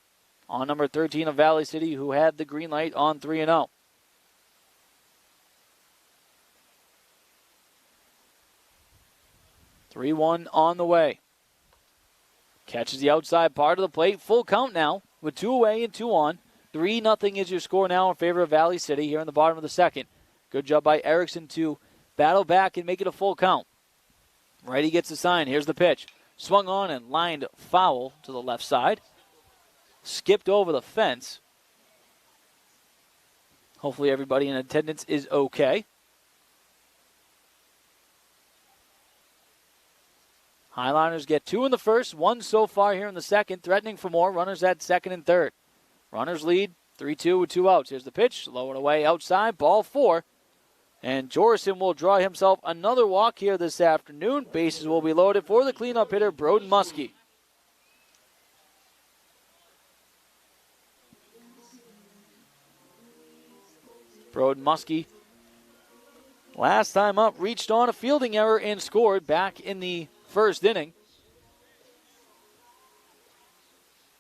on number 13 of Valley City, who had the green light on 3-0. On the way. Catches the outside part of the plate. Full count now with 2 away and 2 on. 3-0 is your score now in favor of Valley City here in the bottom of the second. Good job by Erickson to battle back and make it a full count. Righty gets the sign. Here's the pitch. Swung on and lined foul to the left side. Skipped over the fence. Hopefully everybody in attendance is okay. Highlanders get 2 in the first, 1 so far here in the second, threatening for more. Runners at second and third. Runners lead 3-2 with 2 outs. Here's the pitch, low and away outside, ball 4. And Jorison will draw himself another walk here this afternoon. Bases will be loaded for the cleanup hitter, Broden Muskie. Broden Muskie, last time up, reached on a fielding error and scored back in the first inning.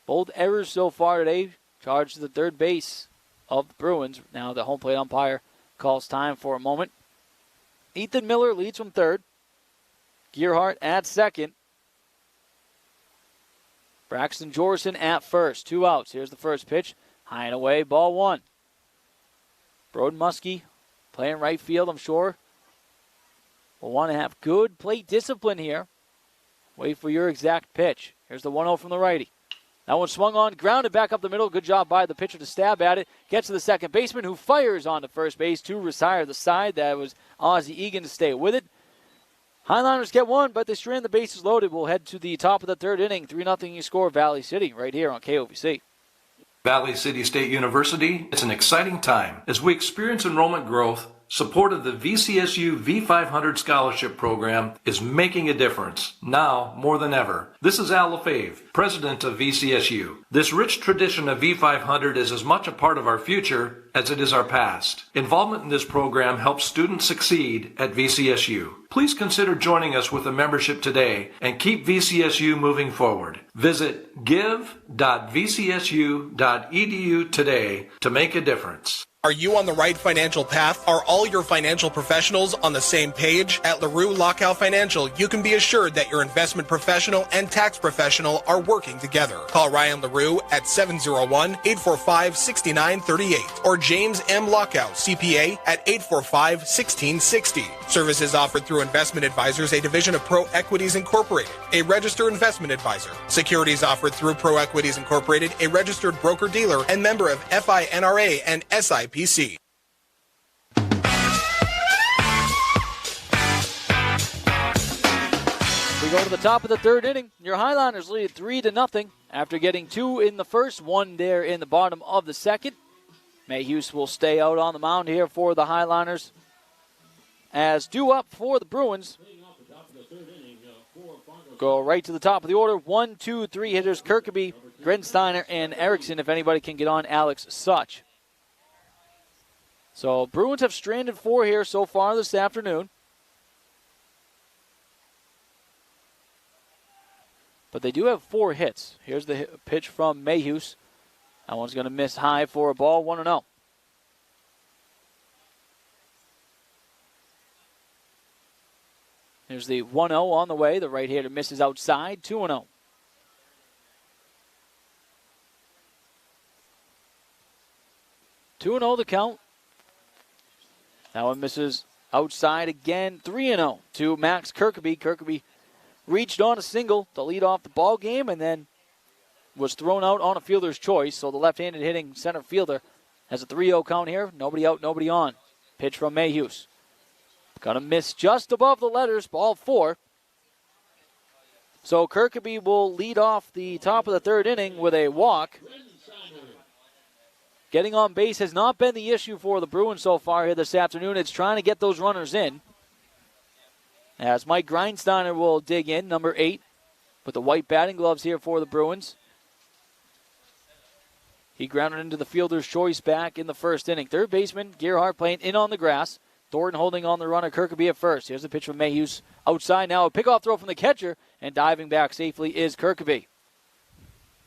Both errors so far today charged to the third base of the Bruins. Now the home plate umpire calls time for a moment. Ethan Miller leads from third. Gearhart at second. Braxton Jorison at first. 2 outs. Here's the first pitch. High and away, ball 1. Broden Muskie playing right field, I'm sure. Will want to have good plate discipline here. Wait for your exact pitch. Here's the 1-0 from the righty. That one swung on, grounded back up the middle. Good job by the pitcher to stab at it. Gets to the second baseman, who fires on to first base to retire the side. That was Ozzie Egan to stay with it. Highlanders get 1, but they strand the bases loaded. We'll head to the top of the third inning. 3-0 you score Valley City right here on KOVC. Valley City State University, it's an exciting time as we experience enrollment growth support of the VCSU V500 Scholarship Program is making a difference, now more than ever. This is Al LaFave, president of VCSU. This rich tradition of V500 is as much a part of our future as it is our past. Involvement in this program helps students succeed at VCSU. Please consider joining us with a membership today and keep VCSU moving forward. Visit give.vcsu.edu today to make a difference. Are you on the right financial path? Are all your financial professionals on the same page? At LaRue Lockout Financial, you can be assured that your investment professional and tax professional are working together. Call Ryan LaRue at 701-845-6938 or James M. Lockout, CPA, at 845-1660. Services offered through Investment Advisors, a division of Pro Equities Incorporated, a registered investment advisor. Securities offered through Pro Equities Incorporated, a registered broker-dealer and member of FINRA and SIPC. We go to the top of the third inning. Your Highlanders lead 3-0 after getting 2 in the first, 1 there in the bottom of the second. Mayhews will stay out on the mound here for the Highlanders. As due up for the Bruins. Go right to the top of the order. 1, 2, 3 hitters. Kirkeby, Grensteiner, and Erickson, if anybody can get on Alex Such. So Bruins have stranded 4 here so far this afternoon. But they do have 4 hits. Here's the pitch from Mayhews. That one's going to miss high for a ball, 1-0. Here's the 1-0 on the way. The right-hander misses outside, 2-0. The count. That one misses outside again, 3-0 to Max Kirkeby. Kirkeby reached on a single to lead off the ball game and then was thrown out on a fielder's choice. So the left-handed hitting center fielder has a 3-0 count here. Nobody out, nobody on. Pitch from Mayhews. Gonna miss just above the letters, ball 4. So Kirkeby will lead off the top of the third inning with a walk. Getting on base has not been the issue for the Bruins so far here this afternoon. It's trying to get those runners in. As Mike Grindsteiner will dig in, number 8, with the white batting gloves here for the Bruins. He grounded into the fielder's choice back in the first inning. Third baseman, Gerhardt playing in on the grass. Thornton holding on the runner, Kirkeby at first. Here's the pitch from Mayhews outside now. A pickoff throw from the catcher, and diving back safely is Kirkeby.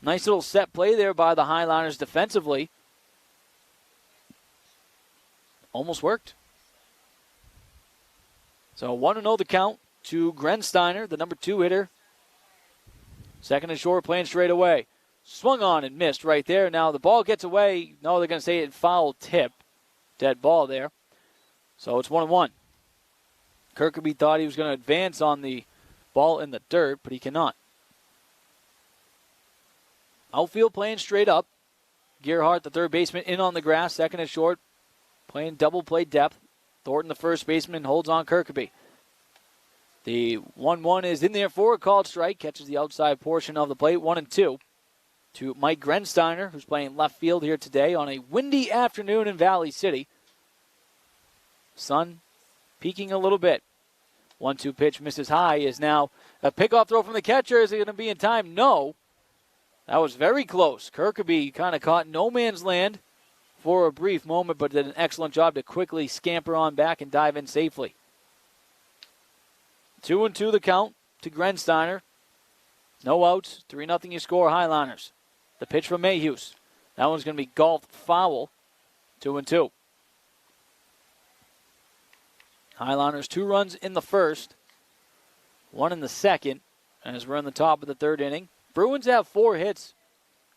Nice little set play there by the Highlanders defensively. Almost worked. So 1-0 the count to Grensteiner, the number 2 hitter. Second and short, playing straight away. Swung on and missed right there. Now the ball gets away. No, they're going to say it foul tip. Dead ball there. So it's 1-1. Kirkeby thought he was going to advance on the ball in the dirt, but he cannot. Outfield playing straight up. Gerhardt, the third baseman, in on the grass. Second and short. Playing double play depth. Thornton, the first baseman, holds on Kirkeby. The 1-1 is in there for a called strike. Catches the outside portion of the plate. 1-2 to Mike Grensteiner, who's playing left field here today on a windy afternoon in Valley City. Sun peaking a little bit. 1-2 pitch misses high is now a pickoff throw from the catcher. Is it going to be in time? No. That was very close. Kirkeby kind of caught no man's land for a brief moment, but did an excellent job to quickly scamper on back and dive in safely. 2-2 the count to Grensteiner. No outs, 3-0 you score, Highlanders. The pitch from Mayhews. That one's going to be golfed foul. 2-2. Highlanders 2 runs in the first, 1 in the second, as we're in the top of the third inning. Bruins have 4 hits.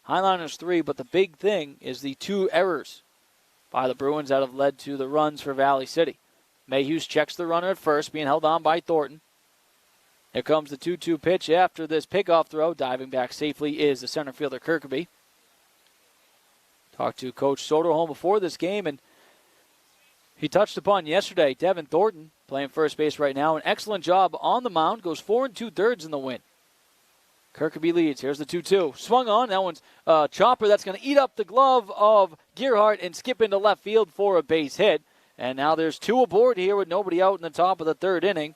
Highlanders 3, but the big thing is the 2 errors by the Bruins that have led to the runs for Valley City. Mayhews checks the runner at first, being held on by Thornton. Here comes the 2-2 pitch after this pickoff throw. Diving back safely is the center fielder Kirkeby. Talked to Coach Soderholm before this game, and he touched upon yesterday Devin Thornton, playing first base right now. An excellent job on the mound. Goes 4 2/3 in the win. Kirkeby leads. Here's the 2-2. Swung on. That one's a chopper that's going to eat up the glove of Gerhardt and skip into left field for a base hit. And now there's 2 aboard here with nobody out in the top of the 3rd inning.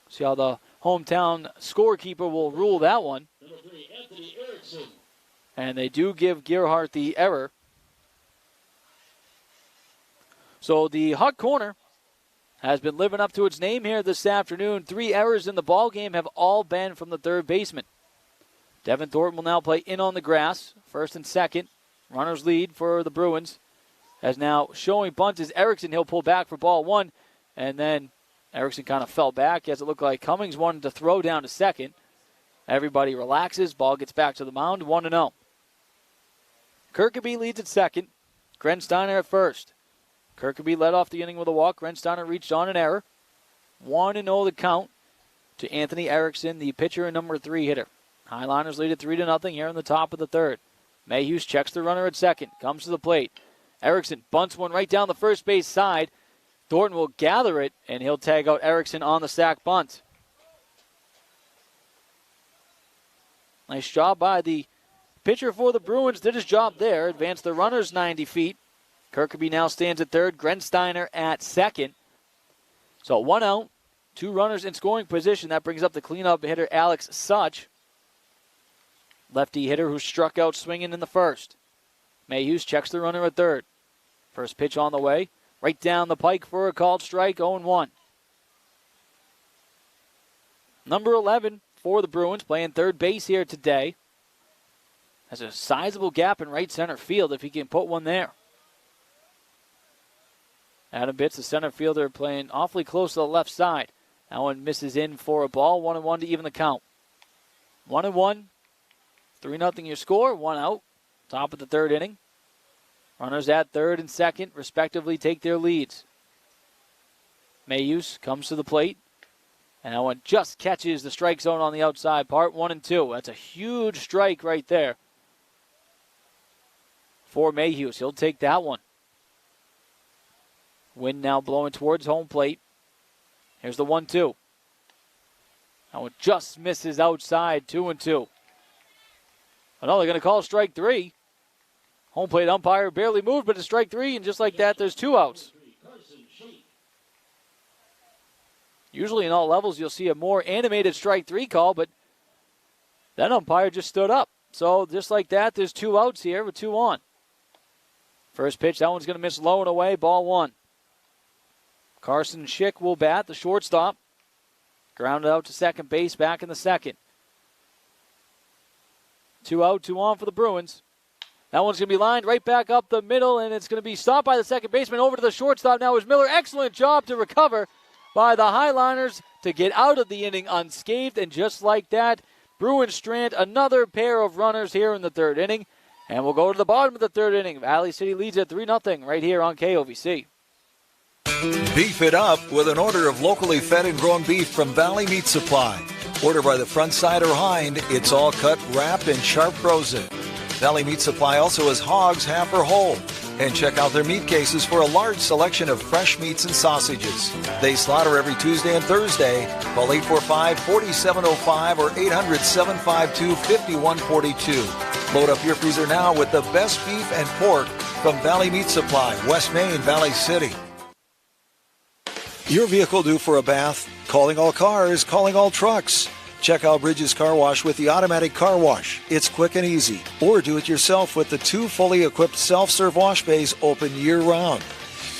See how the hometown scorekeeper will rule that one. Number 3, Anthony Erickson. And they do give Gerhardt the error. So the Huck corner has been living up to its name here this afternoon. 3 errors in the ball game have all been from the third baseman. Devin Thornton will now play in on the grass, first and second. Runners lead for the Bruins. As now showing bunt is Erickson. He'll pull back for ball 1. And then Erickson kind of fell back as it looked like Cummings wanted to throw down to second. Everybody relaxes. Ball gets back to the mound, 1-0. Kirkeby leads at second. Grensteiner at first. Kirkeby led off the inning with a walk. Grensteiner reached on an error. 1-0 the count to Anthony Erickson, the pitcher and number 3 hitter. Highliners lead at 3-0 here in the top of the 3rd. Mayhews checks the runner at second. Comes to the plate. Erickson bunts one right down the first base side. Thornton will gather it, and he'll tag out Erickson on the sac bunt. Nice job by the pitcher for the Bruins. Did his job there. Advanced the runners 90 feet. Kirkeby now stands at third. Grensteiner at second. So 1 out. 2 runners in scoring position. That brings up the cleanup hitter Alex Such. Lefty hitter who struck out swinging in the first. Mayhews checks the runner at third. First pitch on the way. Right down the pike for a called strike, 0-1. Number 11 for the Bruins, playing third base here today. Has a sizable gap in right center field if he can put one there. Adam Bitts, the center fielder, playing awfully close to the left side. That one misses in for a ball, 1-1 to even the count. 1-1, 3-0 your score, 1 out. Top of the 3rd inning. Runners at third and second, respectively, take their leads. Mayhews comes to the plate. And that one just catches the strike zone on the outside part, 1-2. That's a huge strike right there for Mayhews. He'll take that one. Wind now blowing towards home plate. Here's the 1-2. That one just misses outside, 2-2. Oh, no, they're going to call strike 3. Home plate umpire barely moved, but it's strike 3, and just like that, there's 2 outs. Usually in all levels, you'll see a more animated strike 3 call, but that umpire just stood up. So just like that, there's 2 outs here with 2 on. First pitch, that one's going to miss low and away, ball 1. Carson Schick will bat, the shortstop. Grounded out to second base, back in the second. 2 out, 2 on for the Bruins. That one's going to be lined right back up the middle, and it's going to be stopped by the second baseman. Over to the shortstop now is Miller. Excellent job to recover by the Highliners to get out of the inning unscathed. And just like that, Bruins strand another pair of runners here in the 3rd inning. And we'll go to the bottom of the 3rd inning. Valley City leads at 3-0 right here on KOVC. Beef it up with an order of locally fed and grown beef from Valley Meat Supply. Order by the front, side, or hind. It's all cut, wrapped, and sharp frozen. Valley Meat Supply also has hogs, half or whole. And check out their meat cases for a large selection of fresh meats and sausages. They slaughter every Tuesday and Thursday. Call 845-4705 or 800-752-5142. Load up your freezer now with the best beef and pork from Valley Meat Supply, West Main, Valley City. Your vehicle due for a bath? Calling all cars, calling all trucks. Check out Bridges Car Wash with the automatic car wash. It's quick and easy. Or do it yourself with the 2 fully equipped self-serve wash bays open year-round.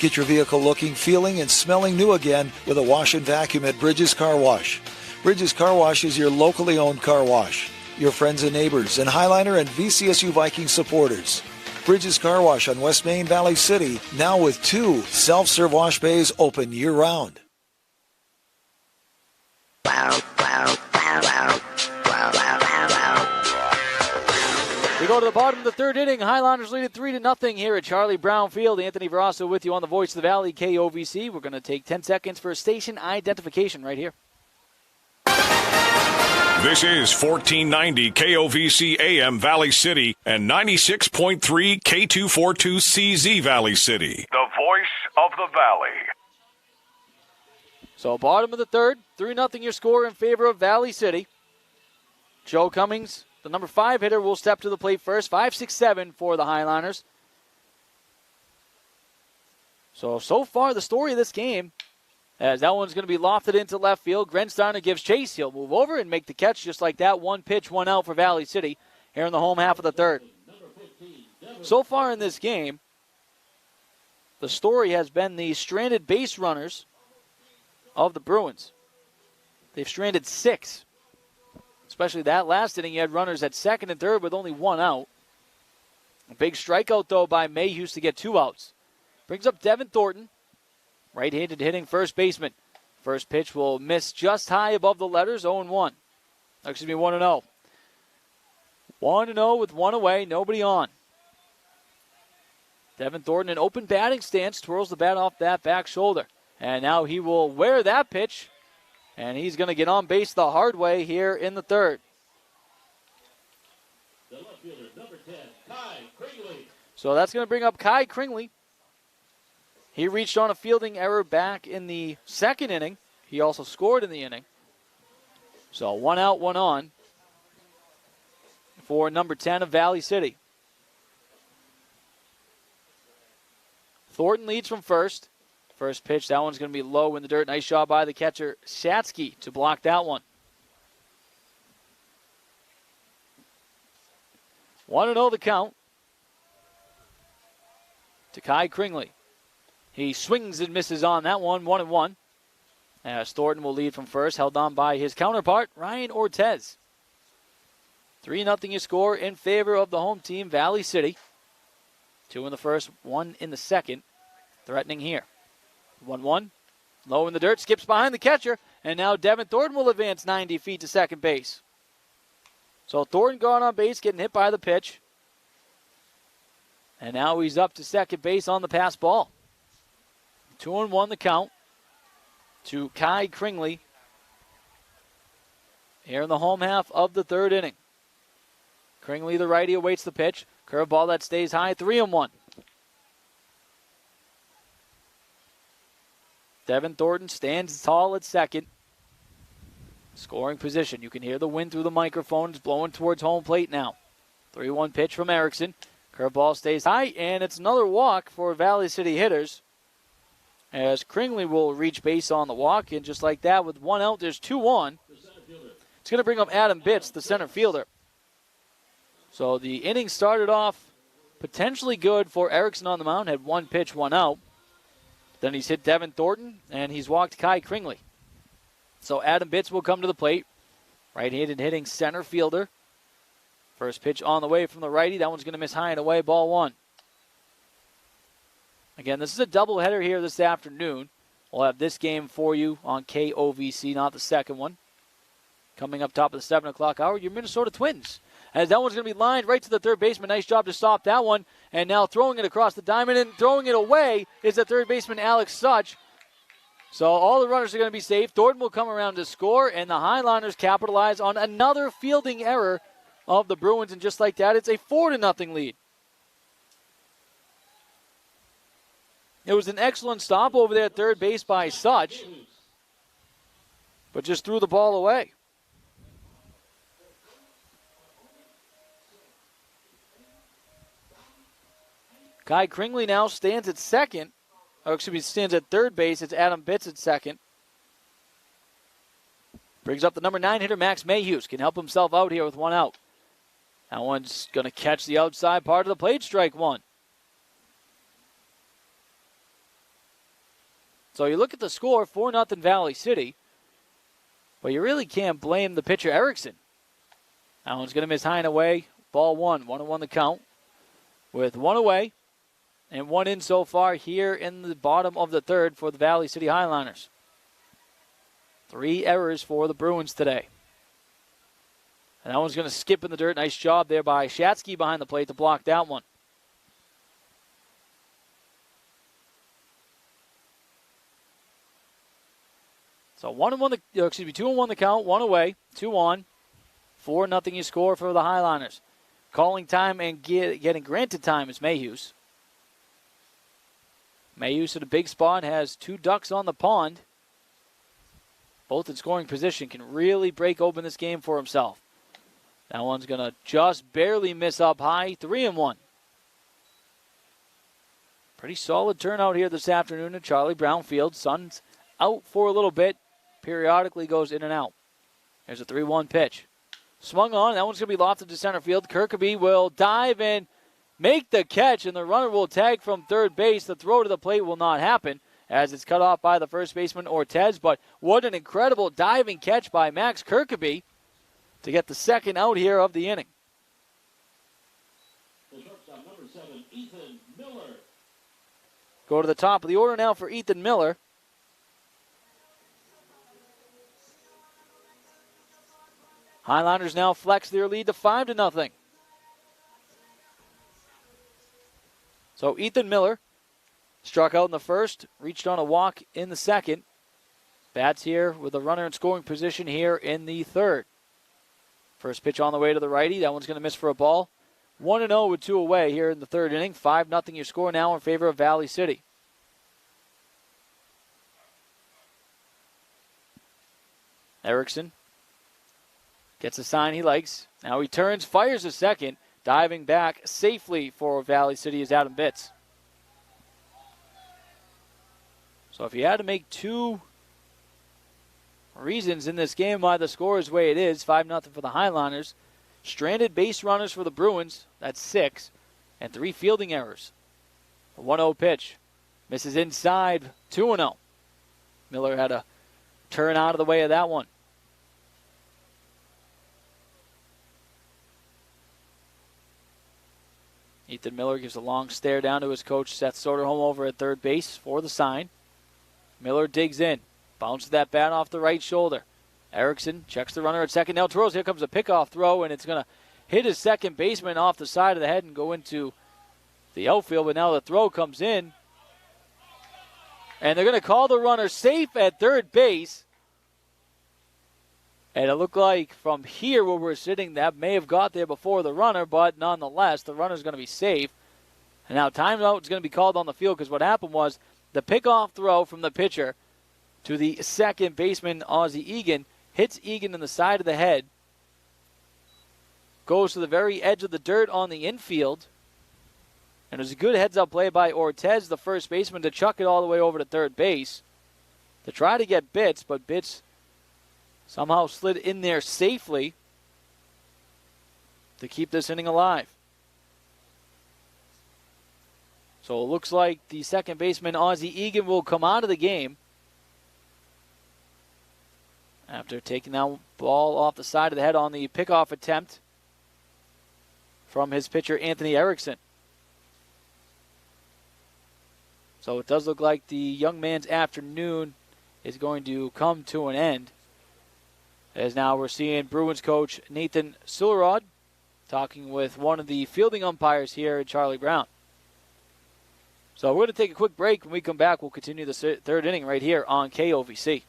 Get your vehicle looking, feeling, and smelling new again with a wash and vacuum at Bridges Car Wash. Bridges Car Wash is your locally owned car wash. Your friends and neighbors and Highliner and VCSU Viking supporters. Bridges Car Wash on West Main, Valley City, now with 2 self-serve wash bays open year-round. We go to the bottom of the 3rd inning. Highlanders lead at 3-0 here at Charlie Brown Field. Anthony Verasso with you on the Voice of the Valley, KOVC. We're going to take 10 seconds for station identification right here. This is 1490 KOVC AM Valley City and 96.3 K242CZ Valley City. The Voice of the Valley. So bottom of the 3rd, 3-0 your score in favor of Valley City. Joe Cummings, the number 5 hitter, will step to the plate first. 5-6-7 for the Highliners. So far the story of this game, as that one's going to be lofted into left field. Grensteiner gives chase. He'll move over and make the catch just like that. 1 pitch, 1 out for Valley City here in the home half of the third. So far in this game, the story has been the stranded base runners of the Bruins. They've stranded 6. Especially that last inning, you had runners at second and third with only 1 out. A big strikeout, though, by Mayhew to get 2 outs. Brings up Devin Thornton, right-handed hitting first baseman. First pitch will miss just high above the letters, 0-1. Excuse me, 1-0. 1-0 with 1 away, nobody on. Devin Thornton in open batting stance, twirls the bat off that back shoulder. And now he will wear that pitch, and he's going to get on base the hard way here in the third. The left fielder, number 10, Kai Kringley. So that's going to bring up Kai Kringley. He reached on a fielding error back in the second inning. He also scored in the inning. So 1 out, 1 on for number 10 of Valley City. Thornton leads from first. First pitch, that one's going to be low in the dirt. Nice job by the catcher, Shatsky, to block that one. 1-0 the count to Kai Kringley. He swings and misses on that one, 1-1. As Thornton will lead from first, held on by his counterpart, Ryan Ortez. 3-0 your score in favor of the home team, Valley City. 2 in the first, 1 in the second. Threatening here. 1-1. Low in the dirt, skips behind the catcher, and now Devin Thornton will advance 90 feet to second base. So Thornton going on base, getting hit by the pitch. And now he's up to second base on the pass ball. 2-1 the count to Kai Kringley here in the home half of the third inning. Kringley, the righty, awaits the pitch. Curveball that stays high, 3-1. Devin Thornton stands tall at second. Scoring position. You can hear the wind through the microphone. It's blowing towards home plate now. 3-1 pitch from Erickson. Curveball stays high, and it's another walk for Valley City hitters, as Kringley will reach base on the walk, and just like that, with 1 out, there's 2 on. It's going to bring up Adam Bitts, the center fielder. So the inning started off potentially good for Erickson on the mound, had 1 pitch, 1 out. Then he's hit Devin Thornton, and he's walked Kai Kringley. So Adam Bitts will come to the plate. Right-handed hitting center fielder. First pitch on the way from the righty. That one's going to miss high and away, ball 1. Again, this is a doubleheader here this afternoon. We'll have this game for you on KOVC, not the second one. Coming up top of the 7 o'clock hour, your Minnesota Twins. As that one's going to be lined right to the third baseman. Nice job to stop that one. And now throwing it across the diamond and throwing it away is the third baseman, Alex Such. So all the runners are going to be safe. Thornton will come around to score, and the Highliners capitalize on another fielding error of the Bruins. And just like that, it's a 4-0 lead. It was an excellent stop over there at third base by Such, but just threw the ball away. Kai Kringley now stands at second. Stands at third base. It's Adam Bitts at second. Brings up the number 9 hitter, Max Mayhews. Can help himself out here with 1 out. That one's going to catch the outside part of the plate, strike 1. So you look at the score, 4-0 Valley City. But you really can't blame the pitcher, Erickson. That one's going to miss high and away. Ball 1. 1-1 the count. With 1 away. And 1 in so far here in the bottom of the third for the Valley City Highliners. 3 errors for the Bruins today. And that one's going to skip in the dirt. Nice job there by Shatsky behind the plate to block that one. So 2-1 the count, 1 away, 2 on. 4-0 you score for the Highliners. Calling time and getting granted time is Mayhews. Mayhews at a big spot, has 2 ducks on the pond. Both in scoring position, can really break open this game for himself. That one's going to just barely miss up high, 3-1. Pretty solid turnout here this afternoon at Charlie Brown Field. Sun's out for a little bit. Periodically goes in and out. There's a 3-1 pitch. Swung on. That one's going to be lofted to center field. Kirkaby will dive and make the catch, and the runner will tag from third base. The throw to the plate will not happen as it's cut off by the first baseman, Ortez. But what an incredible diving catch by Max Kirkaby to get the second out here of the inning. The shortstop, number 7, Ethan Miller. Go to the top of the order now for Ethan Miller. Highlanders now flex their lead to 5-0. So Ethan Miller struck out in the first, reached on a walk in the second. Bats here with a runner in scoring position here in the third. First pitch on the way to the righty. That one's going to miss for a ball. 1-0 with 2 away here in the third inning. 5-0 your score now in favor of Valley City. Erickson gets a sign he likes. Now he turns, fires a second. Diving back safely for Valley City is Adam Bitts. So if you had to make 2 reasons in this game why the score is the way it is, 5-0 for the Highlanders. Stranded base runners for the Bruins, that's 6, and 3 fielding errors. A 1-0 pitch. Misses inside, 2-0. Miller had to turn out of the way of that one. Ethan Miller gives a long stare down to his coach, Seth Soderholm, over at third base for the sign. Miller digs in. Bounces that bat off the right shoulder. Erickson checks the runner at second. Now throws. Here comes a pickoff throw, and it's going to hit his second baseman off the side of the head and go into the outfield. But now the throw comes in. And they're going to call the runner safe at third base. And it looked like from here where we're sitting, that may have got there before the runner, but nonetheless, the runner's going to be safe. And now timeout is going to be called on the field because what happened was the pickoff throw from the pitcher to the second baseman, Ozzie Egan, hits Egan in the side of the head, goes to the very edge of the dirt on the infield, and it was a good heads-up play by Ortez, the first baseman, to chuck it all the way over to third base to try to get Bitts, but Bitts somehow slid in there safely to keep this inning alive. So it looks like the second baseman, Ozzie Egan, will come out of the game after taking that ball off the side of the head on the pickoff attempt from his pitcher, Anthony Erickson. So it does look like the young man's afternoon is going to come to an end, as now we're seeing Bruins coach Nathan Sillerod talking with one of the fielding umpires here at Charlie Brown. So we're going to take a quick break. When we come back, we'll continue the third inning right here on KOVC.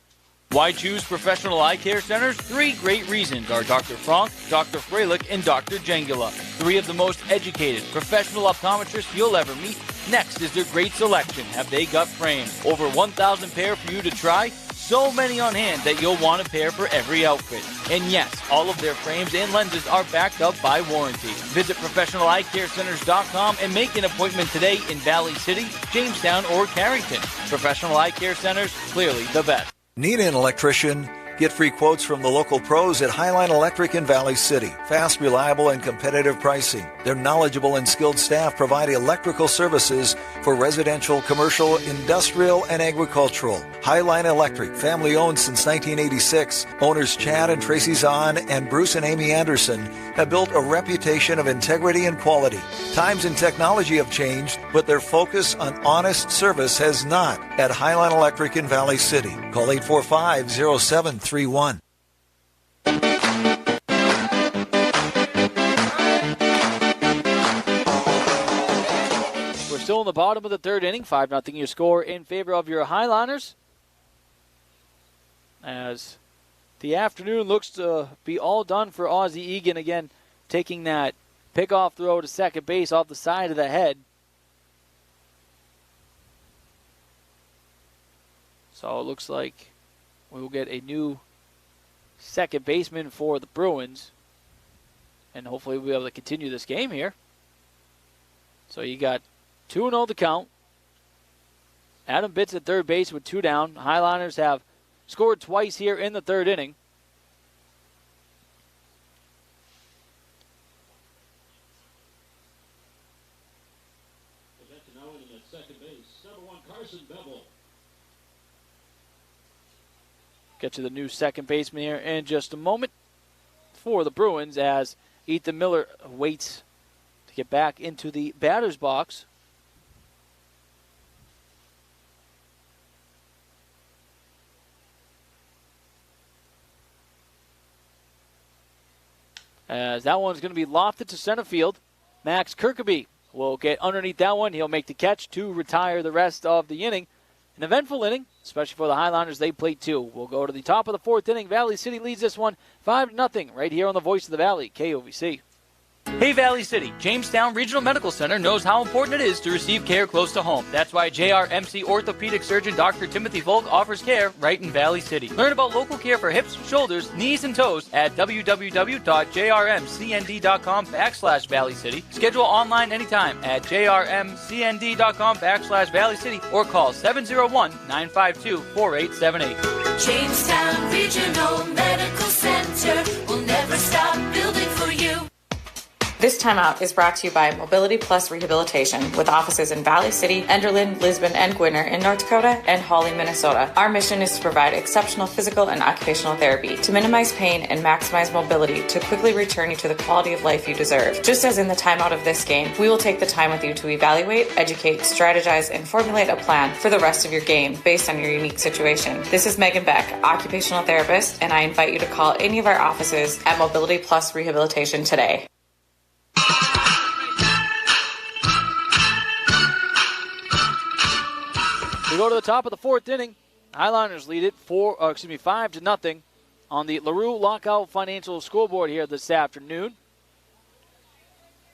Why choose Professional Eye Care Centers? 3 great reasons are Dr. Frank, Dr. Freilich, and Dr. Jengula. 3 of the most educated professional optometrists you'll ever meet. Next is their great selection. Have they got frames? Over 1,000 pair for you to try. So many on hand that you'll want a pair for every outfit. And yes, all of their frames and lenses are backed up by warranty. Visit ProfessionalEyeCareCenters.com and make an appointment today in Valley City, Jamestown, or Carrington. Professional Eye Care Centers, clearly the best. Need an electrician? Get free quotes from the local pros at Highline Electric in Valley City. Fast, reliable, and competitive pricing. Their knowledgeable and skilled staff provide electrical services for residential, commercial, industrial, and agricultural. Highline Electric, family owned since 1986. Owners Chad and Tracy Zahn and Bruce and Amy Anderson have built a reputation of integrity and quality. Times and technology have changed, but their focus on honest service has not. At Highline Electric in Valley City. Call 845-0731. We're still in the bottom of the third inning. 5-0 your score in favor of your Highliners, as the afternoon looks to be all done for Ozzie Egan, again taking that pickoff throw to second base off the side of the head. So it looks like we will get a new second baseman for the Bruins, and hopefully we'll be able to continue this game here. So you got 2-0 the count. Adam Bitts at third base with 2 down. Highliners have scored twice here in the third inning. Get to the new second baseman here in just a moment for the Bruins as Ethan Miller waits to get back into the batter's box. As that one's going to be lofted to center field. Max Kirkeby will get underneath that one. He'll make the catch to retire the rest of the inning. An eventful inning, especially for the Highliners. They played 2. We'll go to the top of the 4th inning. Valley City leads this one 5-0 right here on the Voice of the Valley, KOVC. Hey Valley City, Jamestown Regional Medical Center knows how important it is to receive care close to home. That's why JRMC orthopedic surgeon Dr. Timothy Volk offers care right in Valley City. Learn about local care for hips, shoulders, knees, and toes at www.jrmcnd.com/Valley City. Schedule online anytime at jrmcnd.com/Valley City or call 701-952-4878. Jamestown Regional Medical Center will never stop building for you. This timeout is brought to you by Mobility Plus Rehabilitation with offices in Valley City, Enderlin, Lisbon, and Gwinner in North Dakota and Hawley, Minnesota. Our mission is to provide exceptional physical and occupational therapy to minimize pain and maximize mobility to quickly return you to the quality of life you deserve. Just as in the timeout of this game, we will take the time with you to evaluate, educate, strategize, and formulate a plan for the rest of your game based on your unique situation. This is Megan Beck, occupational therapist, and I invite you to call any of our offices at Mobility Plus Rehabilitation today. We go to the top of the 4th inning. Highliners lead it 5-0 on the LaRue Lockout Financial scoreboard here this afternoon.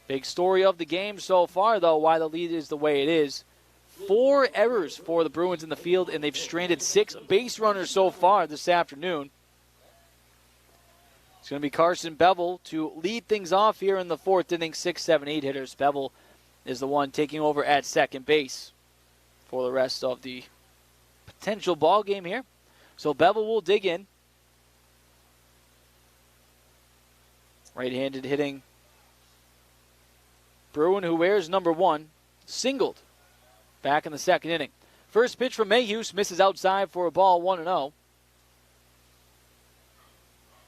Big story of the game so far, though, why the lead is the way it is. 4 errors for the Bruins in the field, and they've stranded 6 base runners so far this afternoon. It's going to be Carson Bevel to lead things off here in the 4th inning. 6, 7, 8 hitters. Bevel is the one taking over at second base for the rest of the potential ball game here. So Bevel will dig in. Right-handed hitting Bruin, who wears number 1, singled back in the 2nd inning. First pitch from Mayhews, misses outside for a ball, 1-0.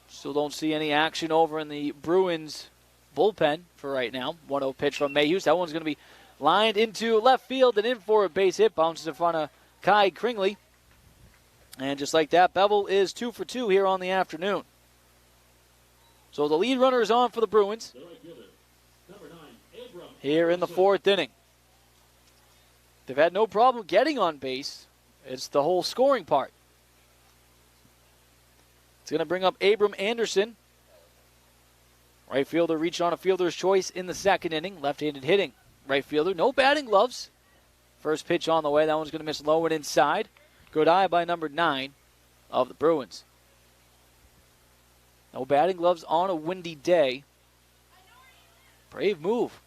Still don't see any action over in the Bruins bullpen for right now. 1-0 pitch from Mayhews. That one's going to be lined into left field and in for a base hit. Bounces in front of Kai Kringley. And just like that, Bevel is 2 for 2 here on the afternoon. So the lead runner is on for the Bruins here in the 4th inning. They've had no problem getting on base. It's the whole scoring part. It's going to bring up Abram Anderson. Right fielder reached on a fielder's choice in the 2nd inning. Left-handed hitting right fielder. No batting gloves. First pitch on the way. That one's going to miss low and inside. Good eye by number 9 of the Bruins. No batting gloves on a windy day. Brave move.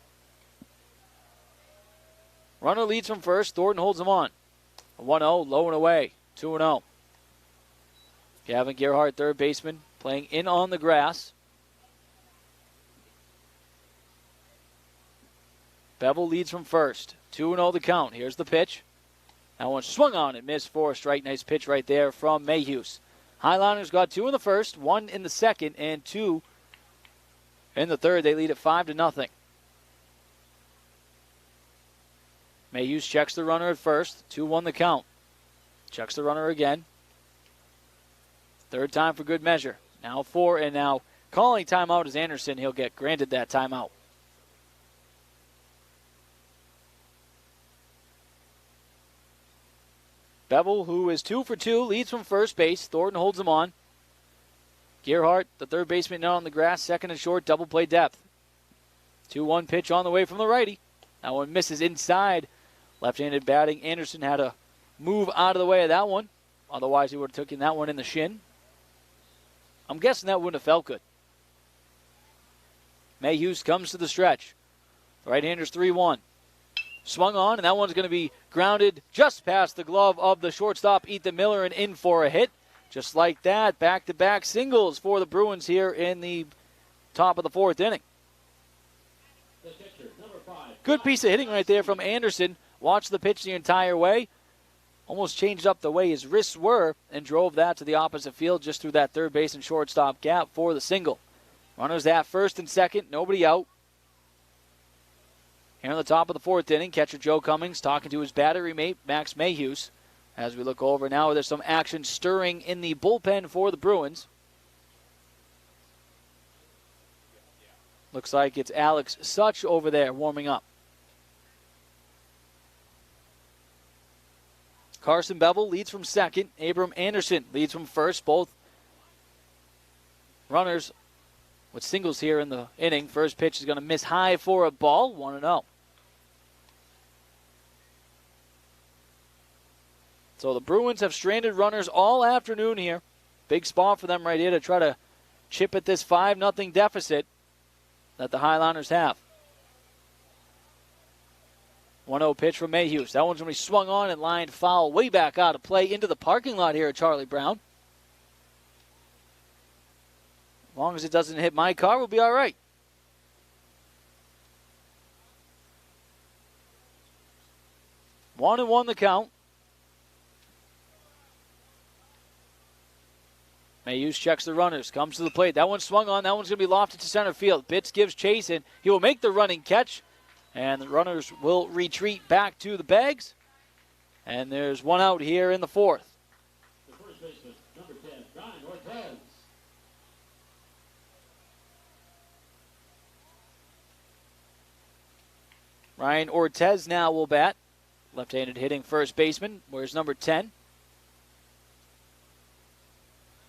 Runner leads from first. Thornton holds him on. 1-0, low and away. 2-0. Gavin Gerhardt, third baseman, playing in on the grass. Bevel leads from first. 2-0 the count. Here's the pitch. That one swung on and missed for a strike. Nice pitch right there from Mayhews. Highliners got 2 in the first, 1 in the 2nd, and 2 in the 3rd. They lead at 5-0. Mayhews checks the runner at first. 2-1 the count. Checks the runner again. 3rd time for good measure. Now 4, and now calling timeout is Anderson. He'll get granted that timeout. Bevel, who is 2 for 2, leads from first base. Thornton holds him on. Gerhardt, the third baseman, now on the grass, second and short, double play depth. 2-1 pitch on the way from the righty. That one misses inside. Left-handed batting. Anderson had to move out of the way of that one. Otherwise, he would have taken that one in the shin. I'm guessing that wouldn't have felt good. Mayhews comes to the stretch. The right-hander's 3-1. swung on, and that one's going to be grounded just past the glove of the shortstop, Ethan Miller, and in for a hit. Just like that, back-to-back singles for the Bruins here in the top of the fourth inning. Good piece of hitting right there from Anderson. Watched the pitch the entire way. Almost changed up the way his wrists were and drove that to the opposite field just through that third base and shortstop gap for the single. Runners at first and second, nobody out. Here in the top of the fourth inning, catcher Joe Cummings talking to his battery mate, Max Mayhews. As we look over now, there's some action stirring in the bullpen for the Bruins. Looks like it's Alex Such over there warming up. Carson Bevel leads from second. Abram Anderson leads from first. Both runners with singles here in the inning. First pitch is going to miss high for a ball, 1-0. So the Bruins have stranded runners all afternoon here. Big spot for them right here to try to chip at this 5-0 deficit that the Highlanders have. 1-0 pitch from Mayhews. That one's going to be swung on and lined foul way back out of play into the parking lot here at Charlie Brown. As long as it doesn't hit my car, we'll be all right. One and one the count. Mayhews checks the runners, comes to the plate. That one's swung on. That one's going to be lofted to center field. Bitts gives chase, and he will make the running catch. And the runners will retreat back to the bags. And there's one out here in the fourth. The first baseman, number 10, Ryan Ortez. Ryan Ortez now will bat. Left-handed hitting first baseman. Where's number 10?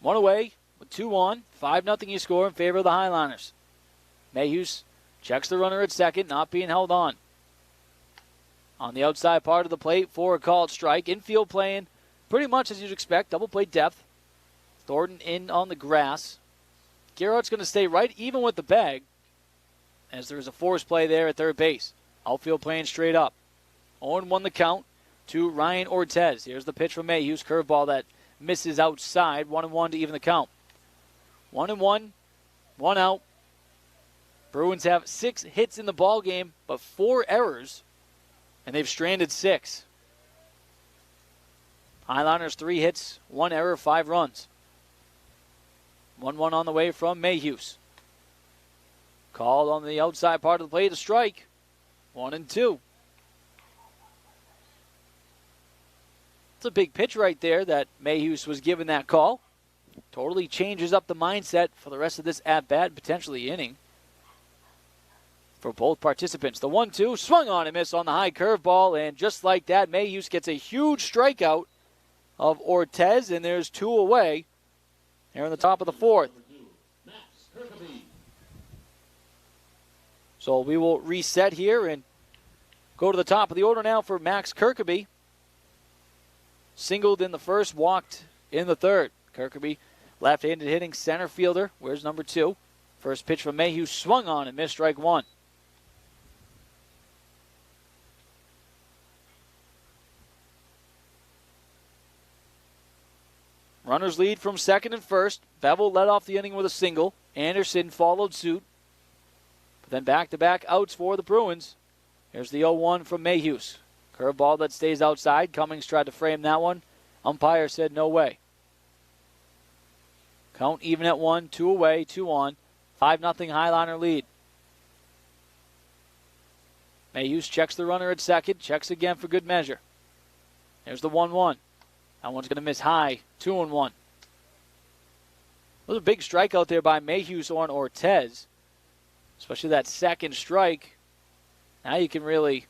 One away with 2 on. 5-0 you score in favor of the Highlanders. Mayhews checks the runner at second, not being held on. On the outside part of the plate for a called strike. Infield playing pretty much as you'd expect. Double play depth. Thornton in on the grass. Gerhardt's going to stay right even with the bag as there's a force play there at third base. Outfield playing straight up. 0-1 the count to Ryan Ortez. Here's the pitch from Mayhews. Curveball that misses outside. 1-1 to even the count. 1-1. 1 out. Bruins have 6 hits in the ball game, but 4 errors, and they've stranded 6. Highlanders 3 hits, 1 error, 5 runs. 1-1 on the way from Mayhews. Called on the outside part of the plate, a strike. 1-2. It's a big pitch right there that Mayhews was given that call. Totally changes up the mindset for the rest of this at-bat, potentially inning. For both participants. The 1-2 swung on and missed on the high curveball, and just like that, Mayhews gets a huge strikeout of Ortez, and there's 2 away here in the top of the fourth. So we will reset here and go to the top of the order now for Max Kirkaby. Singled in the first, walked in the third. Kirkaby, left-handed hitting center fielder. Where's number 2? First pitch from Mayhews swung on and missed strike 1. Runners lead from second and first. Bevel led off the inning with a single. Anderson followed suit. But then back-to-back outs for the Bruins. Here's the 0-1 from Mayhews. Curveball that stays outside. Cummings tried to frame that one. Umpire said no way. Count even at 1, 2 away, 2 on. 5-0 Highliner lead. Mayhews checks the runner at second. Checks again for good measure. There's the 1-1. That one's going to miss high. 2-1. Was a big strikeout there by Mayhews on Ortez. Especially that second strike. Now you can really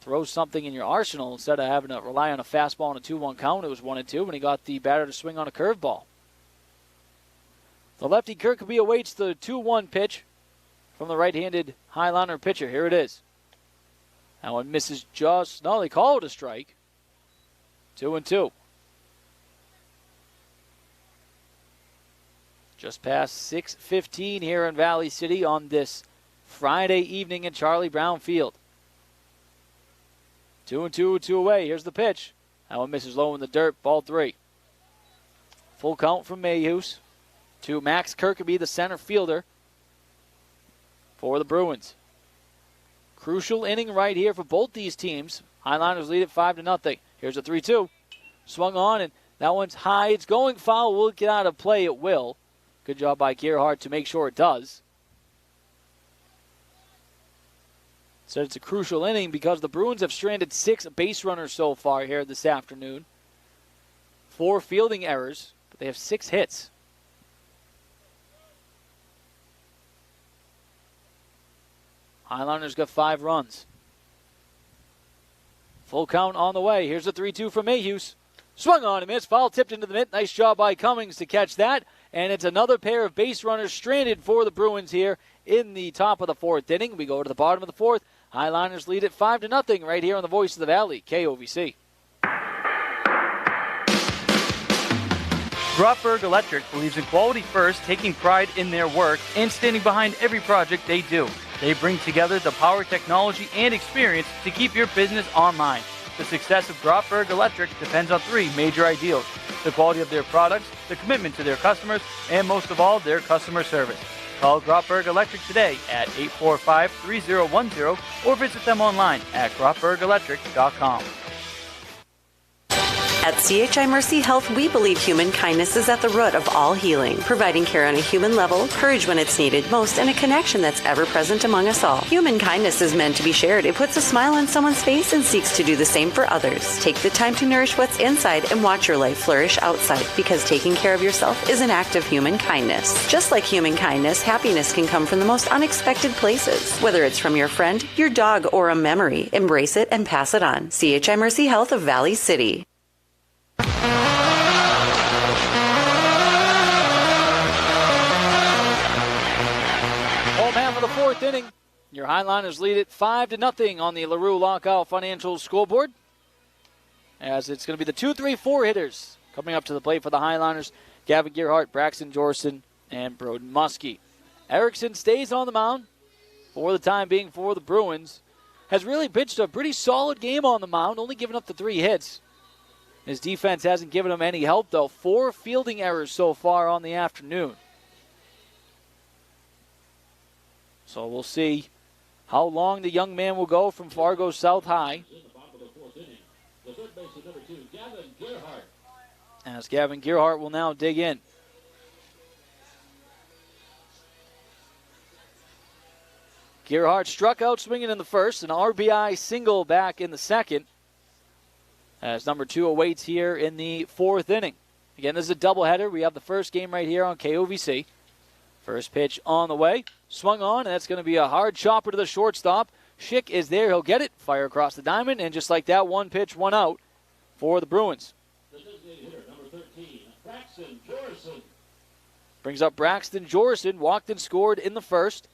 throw something in your arsenal instead of having to rely on a fastball and a 2-1 count. It was 1-2 when he got the batter to swing on a curveball. The lefty Kirkaby awaits the 2-1 pitch from the right-handed Highliner pitcher. Here it is. That one misses just. No, they call it a strike. 2-2. Just past 6:15 here in Valley City on this Friday evening at Charlie Brown Field. 2-2, 2 away. Here's the pitch. That one misses low in the dirt. Ball 3. Full count from Mayhews to Max Kirkeby, the center fielder for the Bruins. Crucial inning right here for both these teams. Highlanders lead it 5-0. Here's a 3-2. Swung on, and that one's high. It's going foul. Will it get out of play? It will. Good job by Gerhardt to make sure it does. So it's a crucial inning because the Bruins have stranded 6 base runners so far here this afternoon. 4 fielding errors, but they have 6 hits. Highlanders got 5 runs. Full count on the way. Here's a 3-2 from Mayhews. Swung on and missed. Foul tipped into the mitt. Nice job by Cummings to catch that. And it's another pair of base runners stranded for the Bruins here in the top of the 4th inning. We go to the bottom of the 4th. Highlanders lead it 5-0 right here on the Voice of the Valley, KOVC. Grotberg Electric believes in quality first, taking pride in their work, and standing behind every project they do. They bring together the power, technology, and experience to keep your business online. The success of Grotberg Electric depends on 3 major ideals: the quality of their products, the commitment to their customers, and most of all, their customer service. Call Grotberg Electric today at 845-3010 or visit them online at grotbergelectric.com. At CHI Mercy Health, we believe human kindness is at the root of all healing, providing care on a human level, courage when it's needed most, and a connection that's ever present among us all. Human kindness is meant to be shared. It puts a smile on someone's face and seeks to do the same for others. Take the time to nourish what's inside and watch your life flourish outside, because taking care of yourself is an act of human kindness. Just like human kindness, happiness can come from the most unexpected places. Whether it's from your friend, your dog, or a memory, embrace it and pass it on. CHI Mercy Health of Valley City. Home half of the 4th inning. Your Highlanders lead it 5-0 on the LaRue Lockout Financial scoreboard. As it's going to be the 2-3-4 hitters coming up to the plate for the Highlanders. Gavin Gerhardt, Braxton Jorson, and Broden Muskie. Erickson stays on the mound for the time being for the Bruins. Has really pitched a pretty solid game on the mound, only giving up the 3 hits. His defense hasn't given him any help, though. 4 fielding errors so far on the afternoon. So we'll see how long the young man will go from Fargo South High. As Gavin Gerhardt will now dig in. Gerhardt struck out swinging in the first, an RBI single back in the second. As number 2 awaits here in the 4th inning. Again, this is a doubleheader. We have the first game right here on KOVC. First pitch on the way. Swung on, and that's going to be a hard chopper to the shortstop. Schick is there. He'll get it. Fire across the diamond, and just like that, 1 pitch, 1 out for the Bruins. Number 13, Braxton Jorson. Brings up Braxton Jorson. Walked and scored in the first,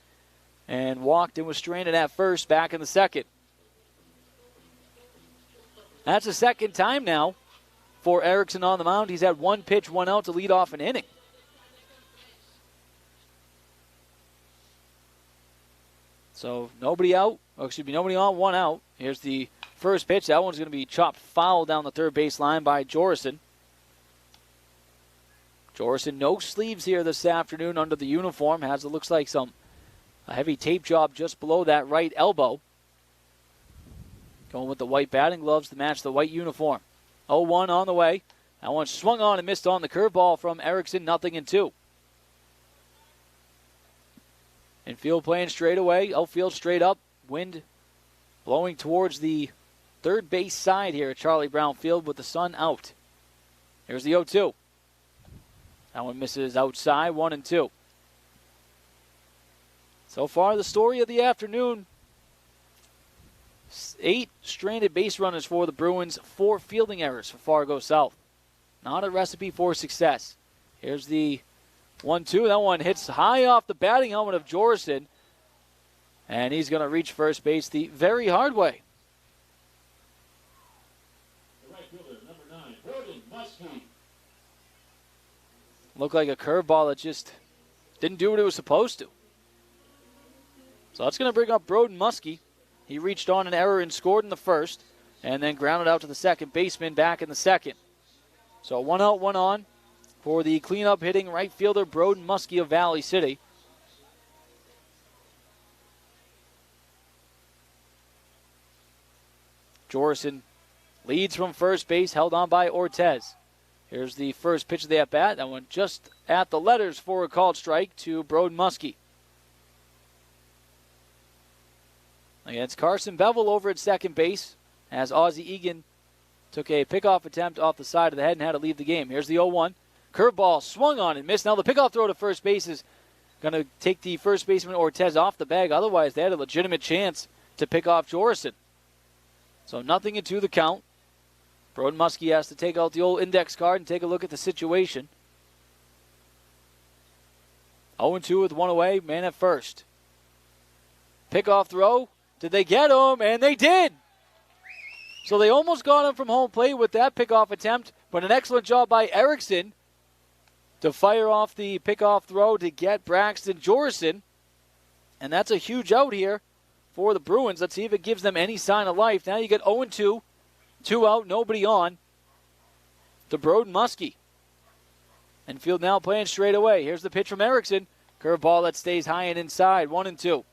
and walked and was stranded at first back in the second. That's the second time now for Erickson on the mound. He's had 1 pitch, 1 out to lead off an inning. So nobody out. Nobody on, 1 out. Here's the first pitch. That one's going to be chopped foul down the third base line by Jorson. Jorson, no sleeves here this afternoon under the uniform. It looks like a heavy tape job just below that right elbow. Going with the white batting gloves to match the white uniform. 0-1 on the way. That one swung on and missed on the curveball from Erickson, 0-2. Infield playing straight away. Outfield straight up. Wind blowing towards the third base side here at Charlie Brown Field with the sun out. Here's the 0-2. That one misses outside, 1-2. So far, the story of the afternoon. 8 stranded base runners for the Bruins, 4 fielding errors for Fargo South. Not a recipe for success. Here's the 1-2. That one hits high off the batting helmet of Jorson. And he's going to reach first base the very hard way. The right fielder, number 9, Broden Muskie. Looked like a curveball that just didn't do what it was supposed to. So that's going to bring up Broden Muskie. He reached on an error and scored in the first. and then grounded out to the second baseman back in the second. So 1 out, 1 on for the cleanup hitting right fielder Broden Muskie of Valley City. Jorison leads from first base, held on by Ortez. Here's the first pitch of the at-bat. That one just at the letters for a called strike to Broden Muskie. Against Carson Bevel over at second base as Ozzie Egan took a pickoff attempt off the side of the head and had to leave the game. Here's the 0-1. Curveball swung on and missed. Now the pickoff throw to first base is going to take the first baseman Ortez off the bag. Otherwise, they had a legitimate chance to pick off Jorison. So 0-2 the count. Broden Muskie has to take out the old index card and take a look at the situation. 0-2 with 1 away, man at first. Pickoff throw. Did they get him? And they did. So they almost got him from home plate with that pickoff attempt, but an excellent job by Erickson to fire off the pickoff throw to get Braxton Jorison. And that's a huge out here for the Bruins. Let's see if it gives them any sign of life. Now you get 0-2. 2 out, nobody on to Broden Muskie. Infield now playing straight away. Here's the pitch from Erickson. Curveball that stays high and inside. 1-2.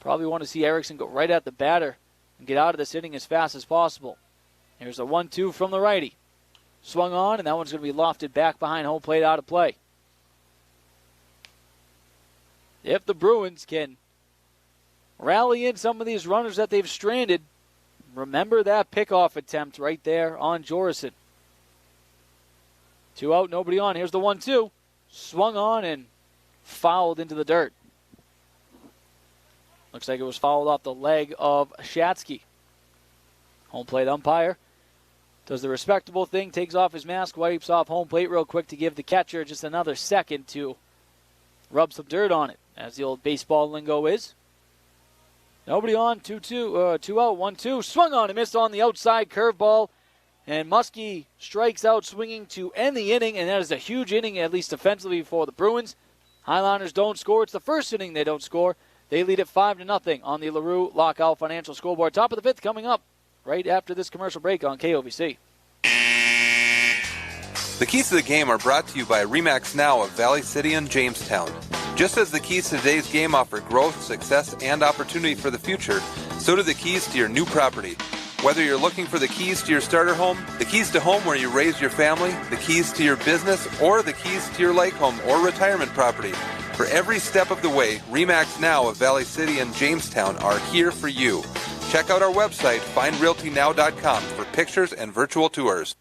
Probably want to see Erickson go right at the batter and get out of this inning as fast as possible. Here's a 1-2 from the righty. Swung on, and that one's going to be lofted back behind home plate out of play. If the Bruins can rally in some of these runners that they've stranded, remember that pickoff attempt right there on Jorison. 2 out, nobody on. Here's the 1-2. Swung on and fouled into the dirt. Looks like it was fouled off the leg of Shatsky. Home plate umpire does the respectable thing, takes off his mask, wipes off home plate real quick to give the catcher just another second to rub some dirt on it, as the old baseball lingo is. Nobody on, 2 out, 1-2. Swung on and missed on the outside curveball. And Muskie strikes out swinging to end the inning, and that is a huge inning, at least defensively, for the Bruins. Highlanders don't score. It's the first inning they don't score. They lead it 5-0 on the LaRue Lockout Financial Scoreboard. Top of the fifth coming up right after this commercial break on KOVC. The keys to the game are brought to you by RE/MAX Now of Valley City and Jamestown. Just as the keys to today's game offer growth, success, and opportunity for the future, so do the keys to your new property. Whether you're looking for the keys to your starter home, the keys to home where you raise your family, the keys to your business, or the keys to your lake home or retirement property, for every step of the way, RE/MAX Now of Valley City and Jamestown are here for you. Check out our website, findrealtynow.com, for pictures and virtual tours.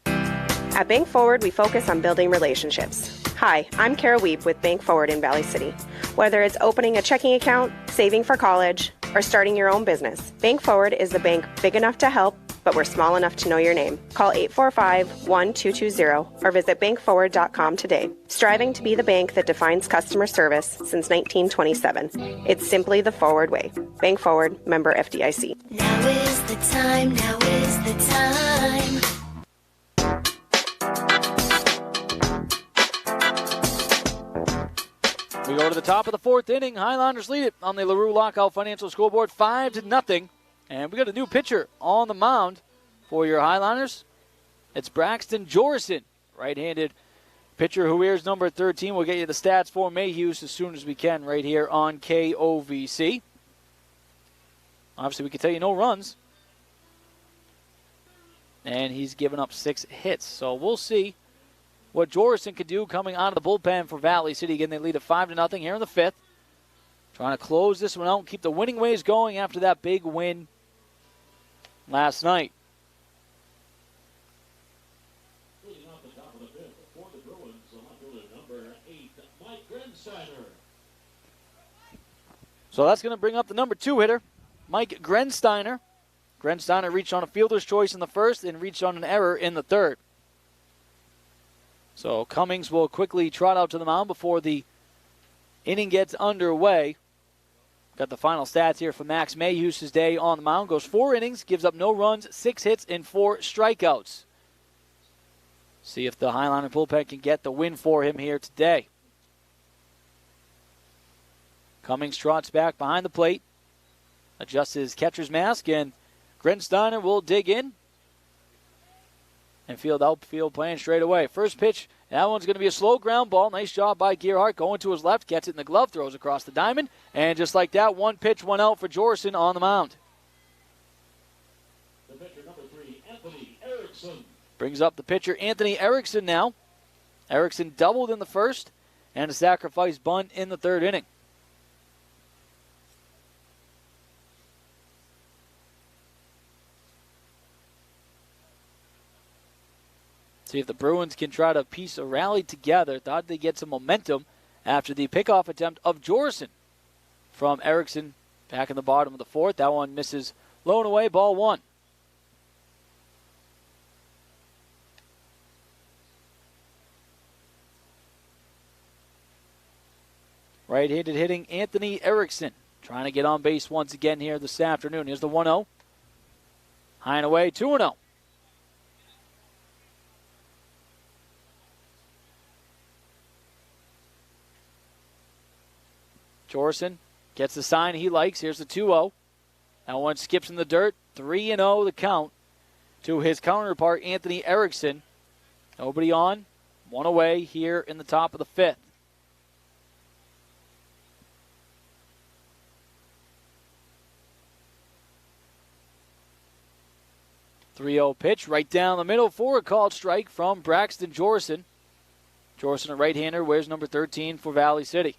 At Bank Forward, we focus on building relationships. Hi, I'm Kara Weep with Bank Forward in Valley City. Whether it's opening a checking account, saving for college, or starting your own business, Bank Forward is the bank big enough to help, but we're small enough to know your name. Call 845-1220 or visit bankforward.com today. Striving to be the bank that defines customer service since 1927. It's simply the Forward way. Bank Forward, member FDIC. Now is the time, now is the time. We go to the top of the fourth inning. Highlanders lead it on the LaRue Lockout Financial Scoreboard 5-0. And we got a new pitcher on the mound for your Highlanders. It's Braxton Jorison, right-handed pitcher who wears number 13. We'll get you the stats for Mayhews as soon as we can right here on KOVC. Obviously, we can tell you no runs. And he's given up 6 hits. So we'll see what Jorison could do coming out of the bullpen for Valley City. Again, they lead at 5-0 here in the fifth. Trying to close this one out and keep the winning ways going after that big win last night. Leading off the top of the fifth for the Bruins, number 8, Mike Grensteiner. So that's going to bring up the number 2 hitter, Mike Grensteiner. Grensteiner reached on a fielder's choice in the first and reached on an error in the third. So Cummings will quickly trot out to the mound before the inning gets underway. Got the final stats here for Max Mayhews' day on the mound. Goes 4 innings, gives up no runs, 6 hits, and 4 strikeouts. See if the Highlander bullpen can get the win for him here today. Cummings trots back behind the plate, adjusts his catcher's mask, and Grensteiner will dig in and field outfield playing straight away. First pitch, that one's going to be a slow ground ball. Nice job by Gearhart going to his left, gets it in the glove, throws across the diamond, and just like that, one pitch, one out for Jorson on the mound. The pitcher, number 3, Anthony Erickson. Brings up the pitcher, Anthony Erickson now. Erickson doubled in the first and a sacrifice bunt in the third inning. See if the Bruins can try to piece a rally together. Thought they'd get some momentum after the pickoff attempt of Jorson from Erickson back in the bottom of the fourth. That one misses low and away, ball one. Right-handed hitting Anthony Erickson. Trying to get on base once again here this afternoon. Here's the 1-0. High and away, 2-0. Jorson gets the sign he likes. Here's the 2-0. That one skips in the dirt. 3-0 the count to his counterpart, Anthony Erickson. Nobody on. One away here in the top of the fifth. .30 pitch right down the middle for a called strike from Braxton Jorson. Jorson, a right-hander, wears number 13 for Valley City.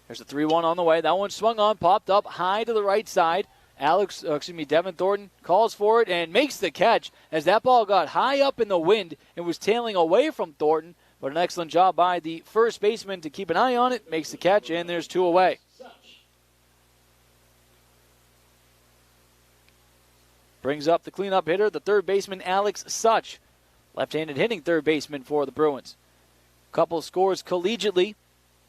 There's a 3-1 on the way. That one swung on, popped up high to the right side. Devin Thornton calls for it and makes the catch as that ball got high up in the wind and was tailing away from Thornton. But an excellent job by the first baseman to keep an eye on it. Makes the catch, and there's two away. Brings up the cleanup hitter, the third baseman, Alex Such. Left-handed hitting third baseman for the Bruins. Couple scores collegiately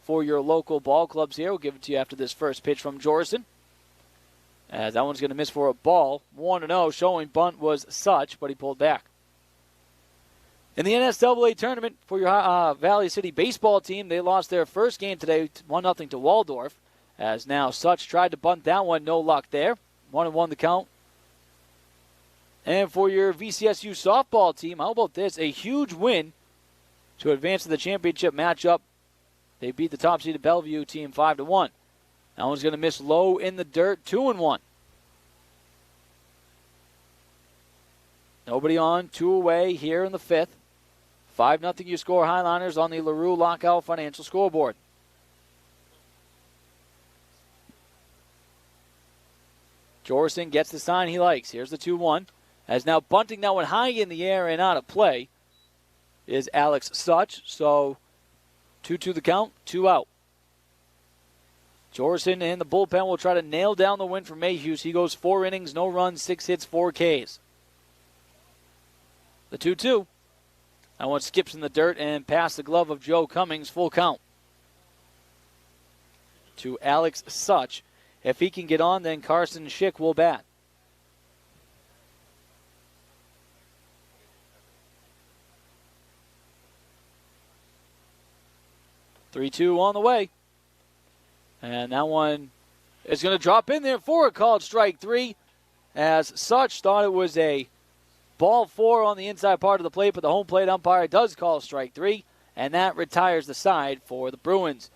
for your local ball clubs here. We'll give it to you after this first pitch from Jorson. As that one's going to miss for a ball. 1-0, showing bunt was Such, but he pulled back. In the NSAA tournament for your Valley City baseball team, they lost their first game today, 1-0 to Waldorf. As now Such tried to bunt that one, no luck there. 1-1 the count. And for your VCSU softball team, how about this? A huge win to advance to the championship matchup. They beat the top-seeded Bellevue team 5-1. That one's going to miss low in the dirt, 2-1. Nobody on, two away here in the fifth. 5-0 you score Highliners on the LaRue Lockout Financial scoreboard. Jorson gets the sign he likes. Here's the 2-1. As now bunting that one high in the air and out of play is Alex Such. So 2-2 the count, 2 out. Jorson and the bullpen will try to nail down the win for Mayhews. He goes 4 innings, no runs, 6 hits, 4 Ks. The 2-2. That one skips in the dirt and past the glove of Joe Cummings, full count. To Alex Such. If he can get on, then Carson Schick will bat. .3-2 on the way. And that one is going to drop in there for a called strike 3 as Such thought it was a ball 4 on the inside part of the plate, but the home plate umpire does call strike 3, and that retires the side for the Bruins.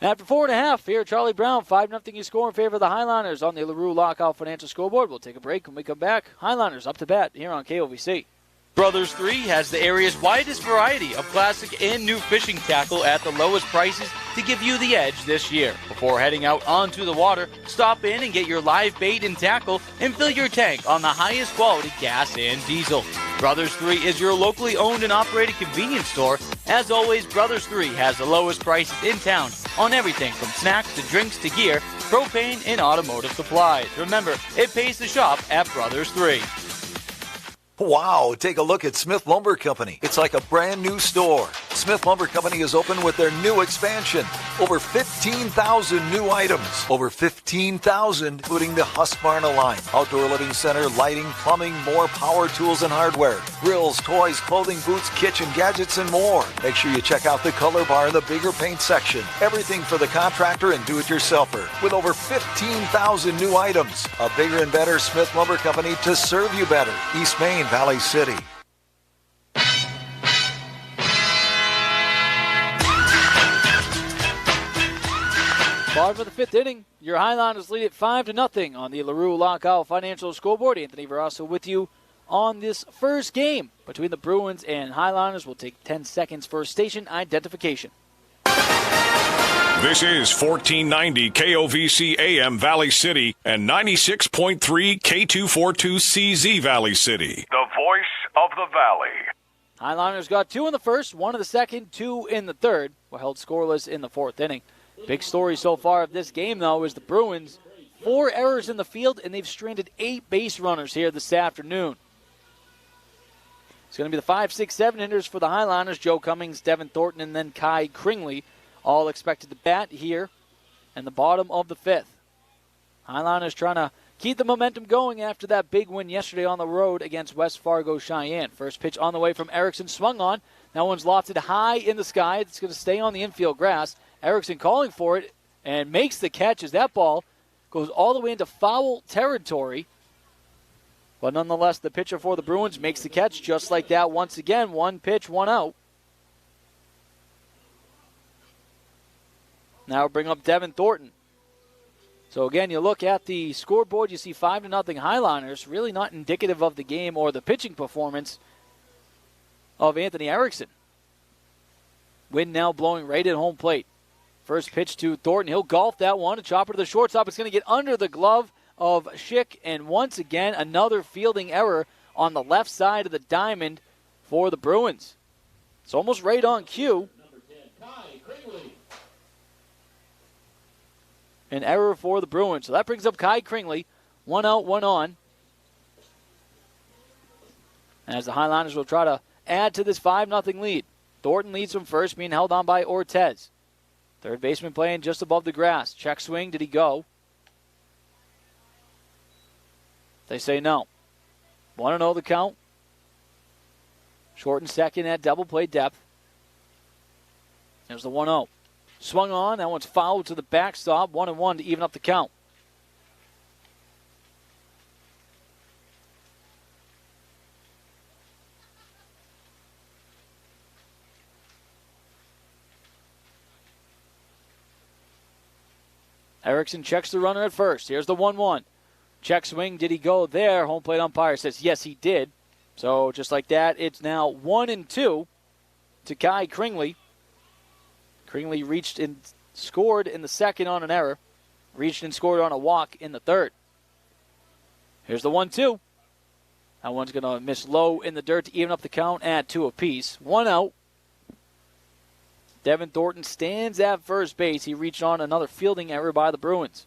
After 4.5 here, Charlie Brown, 5-0 you score in favor of the Highliners on the LaRue Lockout Financial scoreboard. We'll take a break. When we come back, Highliners up to bat here on KOVC. Brothers 3 has the area's widest variety of classic and new fishing tackle at the lowest prices to give you the edge this year. Before heading out onto the water, stop in and get your live bait and tackle and fill your tank on the highest quality gas and diesel. Brothers 3 is your locally owned and operated convenience store. As always, Brothers 3 has the lowest prices in town on everything from snacks to drinks to gear, propane, and automotive supplies. Remember, it pays to shop at Brothers 3. Wow, take a look at Smith Lumber Company. It's like a brand new store. Smith Lumber Company is open with their new expansion. Over 15,000 new items. Over 15,000, including the Husqvarna line. Outdoor living center, lighting, plumbing, more power tools and hardware. Grills, toys, clothing, boots, kitchen, gadgets, and more. Make sure you check out the color bar in the bigger paint section. Everything for the contractor and do-it-yourselfer. With over 15,000 new items. A bigger and better Smith Lumber Company to serve you better. East Main, Valley City. Bottom of the fifth inning, your Highlanders lead it 5-0 on the LaRue Lockout Financial Scoreboard. Anthony Verasso with you on this first game between the Bruins and Highlanders. We'll take 10 seconds for station identification. This is 1490 KOVC AM Valley City and 96.3 K242CZ Valley City. The voice of the Valley. Highlanders got 2 in the first, 1 in the second, 2 in the third. Were held scoreless in the fourth inning. Big story so far of this game, though, is the Bruins. 4 errors in the field, and they've stranded 8 base runners here this afternoon. It's going to be the 5, 6, 7 hitters for the Highlanders. Joe Cummings, Devin Thornton, and then Kai Kringley, all expected to bat here in the bottom of the fifth. Highlanders trying to keep the momentum going after that big win yesterday on the road against West Fargo Cheyenne. First pitch on the way from Erickson, swung on. That one's lofted high in the sky. It's going to stay on the infield grass. Erickson calling for it and makes the catch as that ball goes all the way into foul territory. But nonetheless, the pitcher for the Bruins makes the catch just like that once again. 1 pitch, 1 out. Now bring up Devin Thornton. So again, you look at the scoreboard, you see 5-0 Highlanders. Really not indicative of the game or the pitching performance of Anthony Erickson. Wind now blowing right at home plate. First pitch to Thornton. He'll golf that one. A chopper to the shortstop. It's going to get under the glove of Schick. And once again, another fielding error on the left side of the diamond for the Bruins. It's almost right on cue. An error for the Bruins. So that brings up Kai Kringley. 1 out, 1 on. As the Highlanders will try to add to this 5-0 lead. Thornton leads from first, being held on by Ortez. Third baseman playing just above the grass. Check swing. Did he go? They say no. 1-0 the count. Short and second at double play depth. There's the 1-0. Swung on. That one's fouled to the backstop. 1-1 to even up the count. Erickson checks the runner at first. Here's the 1-1. Check swing. Did he go there? Home plate umpire says yes, he did. So just like that, it's now 1-2 to Kai Kringley. Kringley reached and scored in the second on an error. Reached and scored on a walk in the third. Here's the 1-2. That one's going to miss low in the dirt to even up the count at 2 apiece. 1 out. Devin Thornton stands at first base. He reached on another fielding error by the Bruins.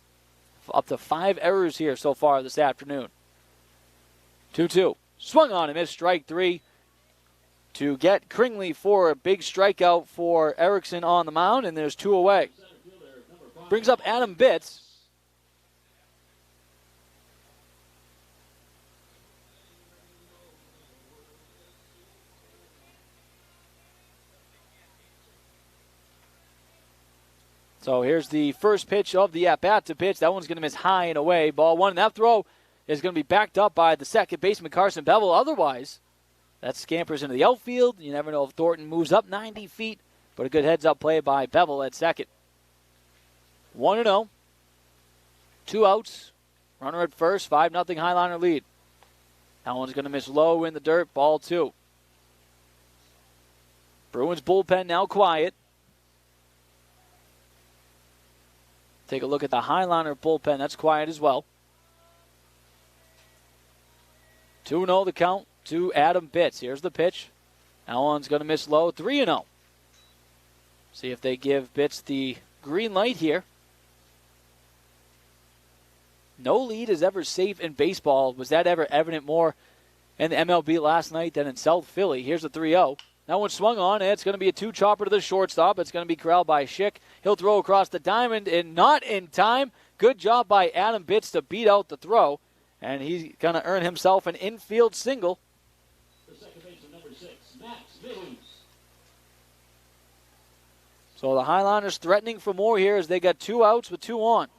Up to 5 errors here so far this afternoon. 2-2. Swung on and missed strike 3 to get Kringley for a big strikeout for Erickson on the mound, and there's 2 away. Brings up Adam Bitts. So here's the first pitch of the at-bat to pitch. That one's going to miss high and away. Ball 1, and that throw is going to be backed up by the second baseman, Carson Bevel. Otherwise, that scampers into the outfield. You never know if Thornton moves up 90 feet, but a good heads-up play by Bevel at second. 1-0. 2 outs. Runner at first. 5-0 Highliner lead. That one's going to miss low in the dirt. Ball 2. Bruins bullpen now quiet. Take a look at the Highliner bullpen. That's quiet as well. 2-0 the count to Adam Bitts. Here's the pitch. That one's going to miss low. 3-0. See if they give Bitts the green light here. No lead is ever safe in baseball. Was that ever evident more in the MLB last night than in South Philly? Here's the 3-0. That one swung on, and it's going to be a two-chopper to the shortstop. It's going to be corralled by Schick. He'll throw across the diamond, and not in time. Good job by Adam Bitts to beat out the throw, and he's going to earn himself an infield single. The second baseman, number 6, Max Mills. So the Highlanders threatening for more here as they got 2 outs with 2 on.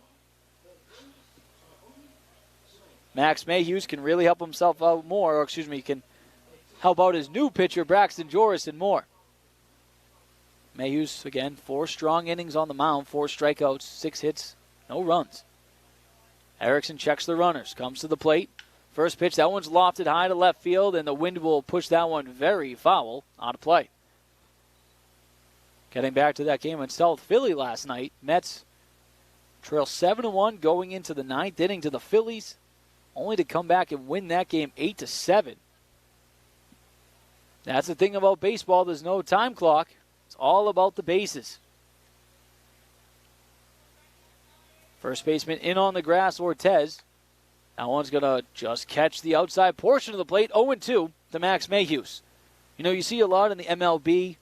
Max Mayhews can really help himself out more, or can help out his new pitcher, Braxton Joris, and more. Mayhews, again, 4 strong innings on the mound, 4 strikeouts, 6 hits, no runs. Erickson checks the runners, comes to the plate. First pitch, that one's lofted high to left field, and the wind will push that one very foul out of play. Getting back to that game in South Philly last night, Mets trail 7-1 going into the 9th inning to the Phillies, only to come back and win that game 8-7. That's the thing about baseball. There's no time clock. It's all about the bases. First baseman in on the grass, Ortez. That one's going to just catch the outside portion of the plate. 0-2 to Max Mayhews. You see a lot in the MLB.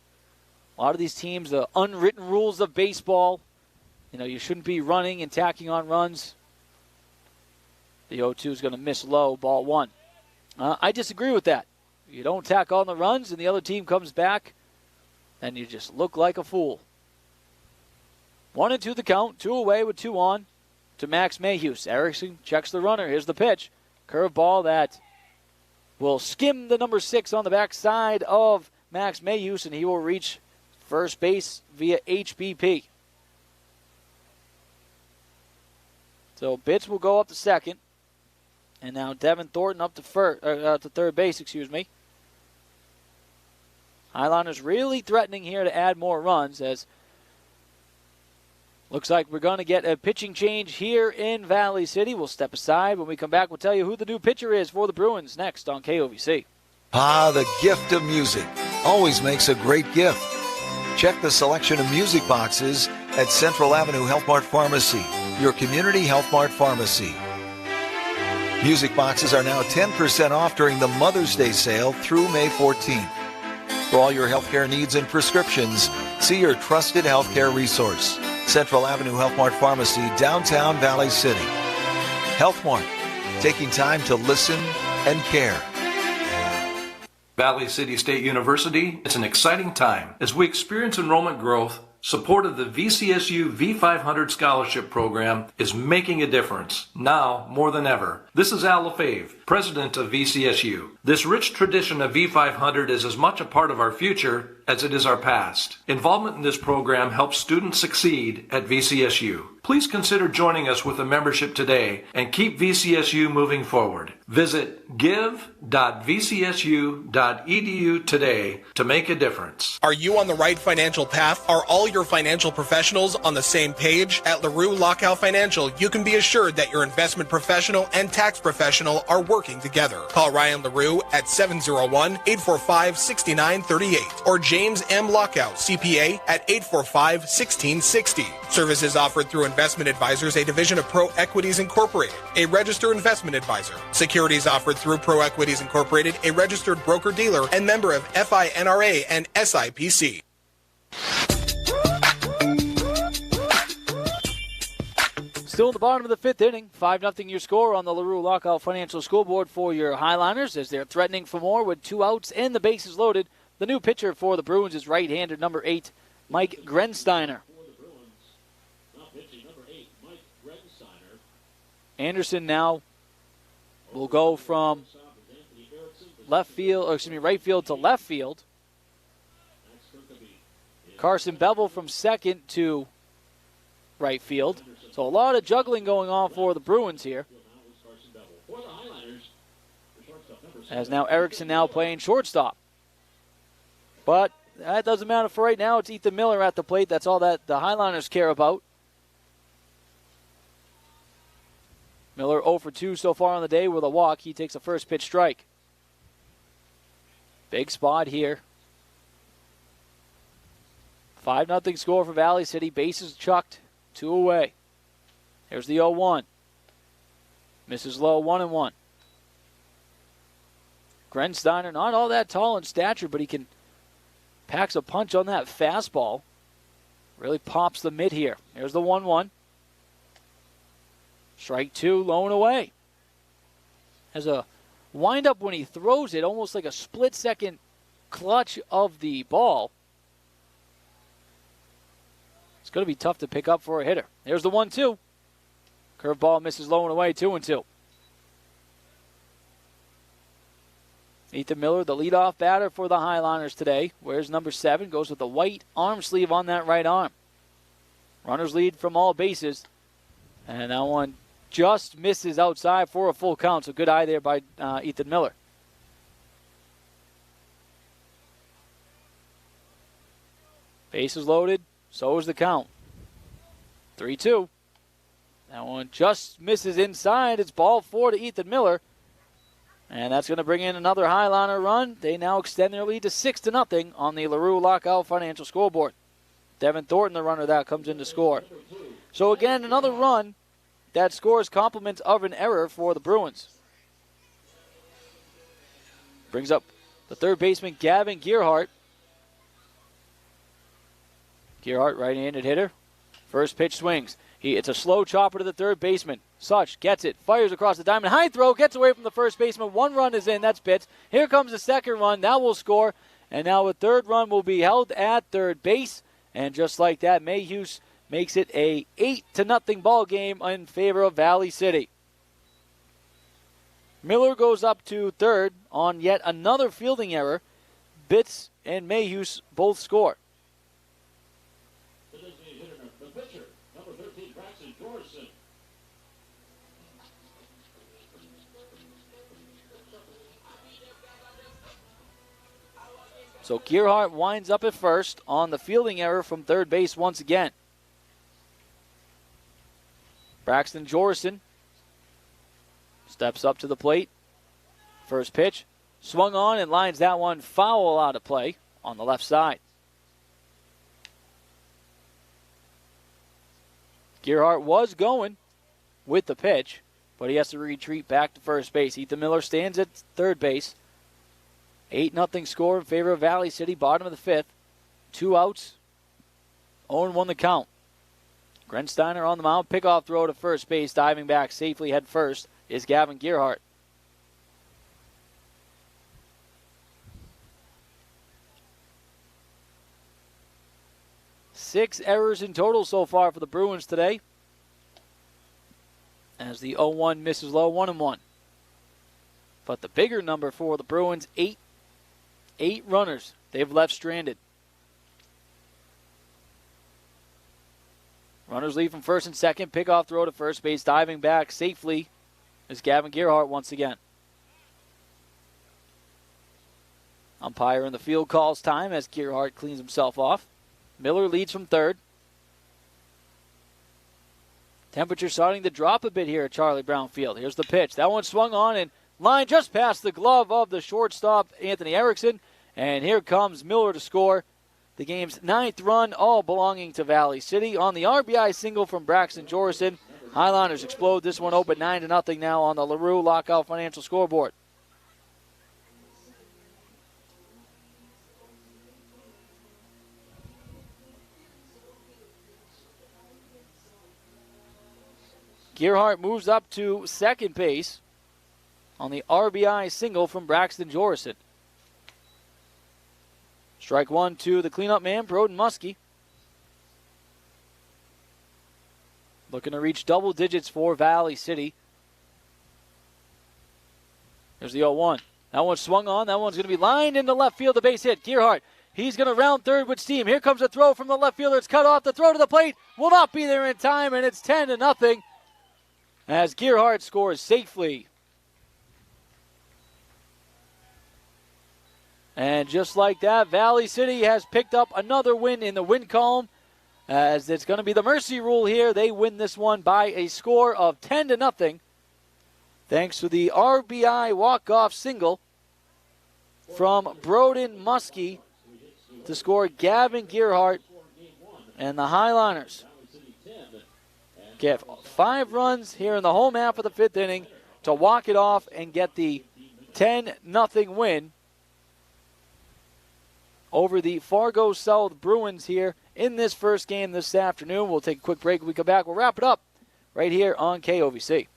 A lot of these teams, the unwritten rules of baseball. You shouldn't be running and tacking on runs. The 0-2 is going to miss low, ball 1. I disagree with that. You don't tack on the runs and the other team comes back, then you just look like a fool. 1-2 the count, 2 away with 2 on to Max Mayhews. Erickson checks the runner. Here's the pitch. Curveball that will skim the number 6 on the backside of Max Mayhews, and he will reach first base via HBP. So Bitts will go up to second. And now Devin Thornton up to third base, Highlanders really threatening here to add more runs, as looks like we're going to get a pitching change here in Valley City. We'll step aside. When we come back, we'll tell you who the new pitcher is for the Bruins next on KOVC. The gift of music always makes a great gift. Check the selection of music boxes at Central Avenue Health Mart Pharmacy, your community Health Mart pharmacy. Music boxes are now 10% off during the Mother's Day sale through May 14th. For all your healthcare needs and prescriptions, see your trusted healthcare resource. Central Avenue Health Mart Pharmacy, downtown Valley City. Health Mart, taking time to listen and care. Valley City State University, it's an exciting time as we experience enrollment growth. Support of the VCSU V500 Scholarship Program is making a difference, now more than ever. This is Al LaFave, president of VCSU. This rich tradition of V500 is as much a part of our future as it is our past. Involvement in this program helps students succeed at VCSU. Please consider joining us with a membership today and keep VCSU moving forward. Visit give.vcsu.edu today to make a difference. Are you on the right financial path? Are all your financial professionals on the same page? At LaRue Lockout Financial, you can be assured that your investment professional and tax professional are working together. Call Ryan LaRue at 701-845-6938 or James M. Lockout, CPA, at 845-1660. Services offered through Investment Advisors, a division of Pro Equities Incorporated, a registered investment advisor. Securities offered through Pro Equities Incorporated, a registered broker-dealer and member of FINRA and SIPC. Still in the bottom of the 5th inning, 5-0 your score on the LaRue Lockout Financial Scoreboard for your Highlanders as they're threatening for more with 2 outs and the bases loaded. The new pitcher for the Bruins is right-hander number 8, Mike Grensteiner. Anderson now will go from right field to left field. Carson Bevel from second to right field. So a lot of juggling going on for the Bruins here. As now Erickson now playing shortstop. But that doesn't matter for right now. It's Ethan Miller at the plate. That's all that the Highlanders care about. Miller 0 for 2 so far on the day with a walk. He takes a first pitch strike. Big spot here. 5-0 score for Valley City. Bases chucked. 2 away. Here's the 0-1. Misses low, 1-1. Grensteiner, not all that tall in stature, but he can packs a punch on that fastball. Really pops the mid here. Here's the 1-1. Strike two, low and away. Has a windup when he throws it, almost like a split-second clutch of the ball. It's going to be tough to pick up for a hitter. There's the 1-2. Curveball misses low and away, 2-2. Ethan Miller, the leadoff batter for the Highliners today. Wears number 7, goes with the white arm sleeve on that right arm. Runners lead from all bases. And that one just misses outside for a full count. So good eye there by Ethan Miller. Bases loaded. So is the count. 3-2. That one just misses inside. It's ball 4 to Ethan Miller. And that's going to bring in another Highliner run. They now extend their lead to 6-0 on the LaRue Lockout Financial scoreboard. Devin Thornton, the runner that comes in to score. So again, another run that scores compliments of an error for the Bruins. Brings up the third baseman, Gavin Gearhart. Gearhart, right-handed hitter. First pitch swings. It's a slow chopper to the third baseman. Such gets it, fires across the diamond. High throw, gets away from the first baseman. One run is in, that's Pitts. Here comes the second run. Now will score. And now a third run will be held at third base. And just like that, Mayhews makes it a 8-0 ball game in favor of Valley City. Miller goes up to third on yet another fielding error. Bitts and Mayhews both score. The pitcher, number 13, Braxton Dorson. So Gearhart winds up at first on the fielding error from third base once again. Braxton Jorson steps up to the plate. First pitch, swung on and lines that one foul out of play on the left side. Gearhart was going with the pitch, but he has to retreat back to first base. Ethan Miller stands at third base. 8-0 score in favor of Valley City, bottom of the fifth. 2 outs, 0-1 the count. Grensteiner on the mound, pickoff throw to first base, diving back safely head first is Gavin Gearhart. Six errors in total so far for the Bruins today, as the 0-1 misses low, 1-1. But the bigger number for the Bruins, 8 runners they've left stranded. Runners lead from first and second. Pickoff throw to first base. Diving back safely is Gavin Gearhart once again. Umpire in the field calls time as Gearhart cleans himself off. Miller leads from third. Temperature starting to drop a bit here at Charlie Brown Field. Here's the pitch. That one swung on and line just past the glove of the shortstop, Anthony Erickson. And here comes Miller to score. The game's 9th run, all belonging to Valley City. On the RBI single from Braxton Jorson, Highlanders explode this one open 9-0 now on the LaRue Lockout Financial scoreboard. Gearhart moves up to second base on the RBI single from Braxton Jorson. Strike one to the cleanup man, Broden Muskie. Looking to reach double digits for Valley City. There's the 0-1. That one swung on. That one's going to be lined into left field. The base hit. Gearhart. He's going to round third with steam. Here comes a throw from the left fielder. It's cut off. The throw to the plate will not be there in time, and it's 10-0 as Gearhart scores safely. And just like that, Valley City has picked up another win in the win column, as it's going to be the mercy rule here. They win this one by a score of 10-0, thanks to the RBI walk-off single from Broden Muskie to score Gavin Gearhart. And the Highliners get 5 runs here in the home half of the 5th inning to walk it off and get the 10-0 win over the Fargo South Bruins here in this first game this afternoon. We'll take a quick break. When we come back, we'll wrap it up right here on KOVC.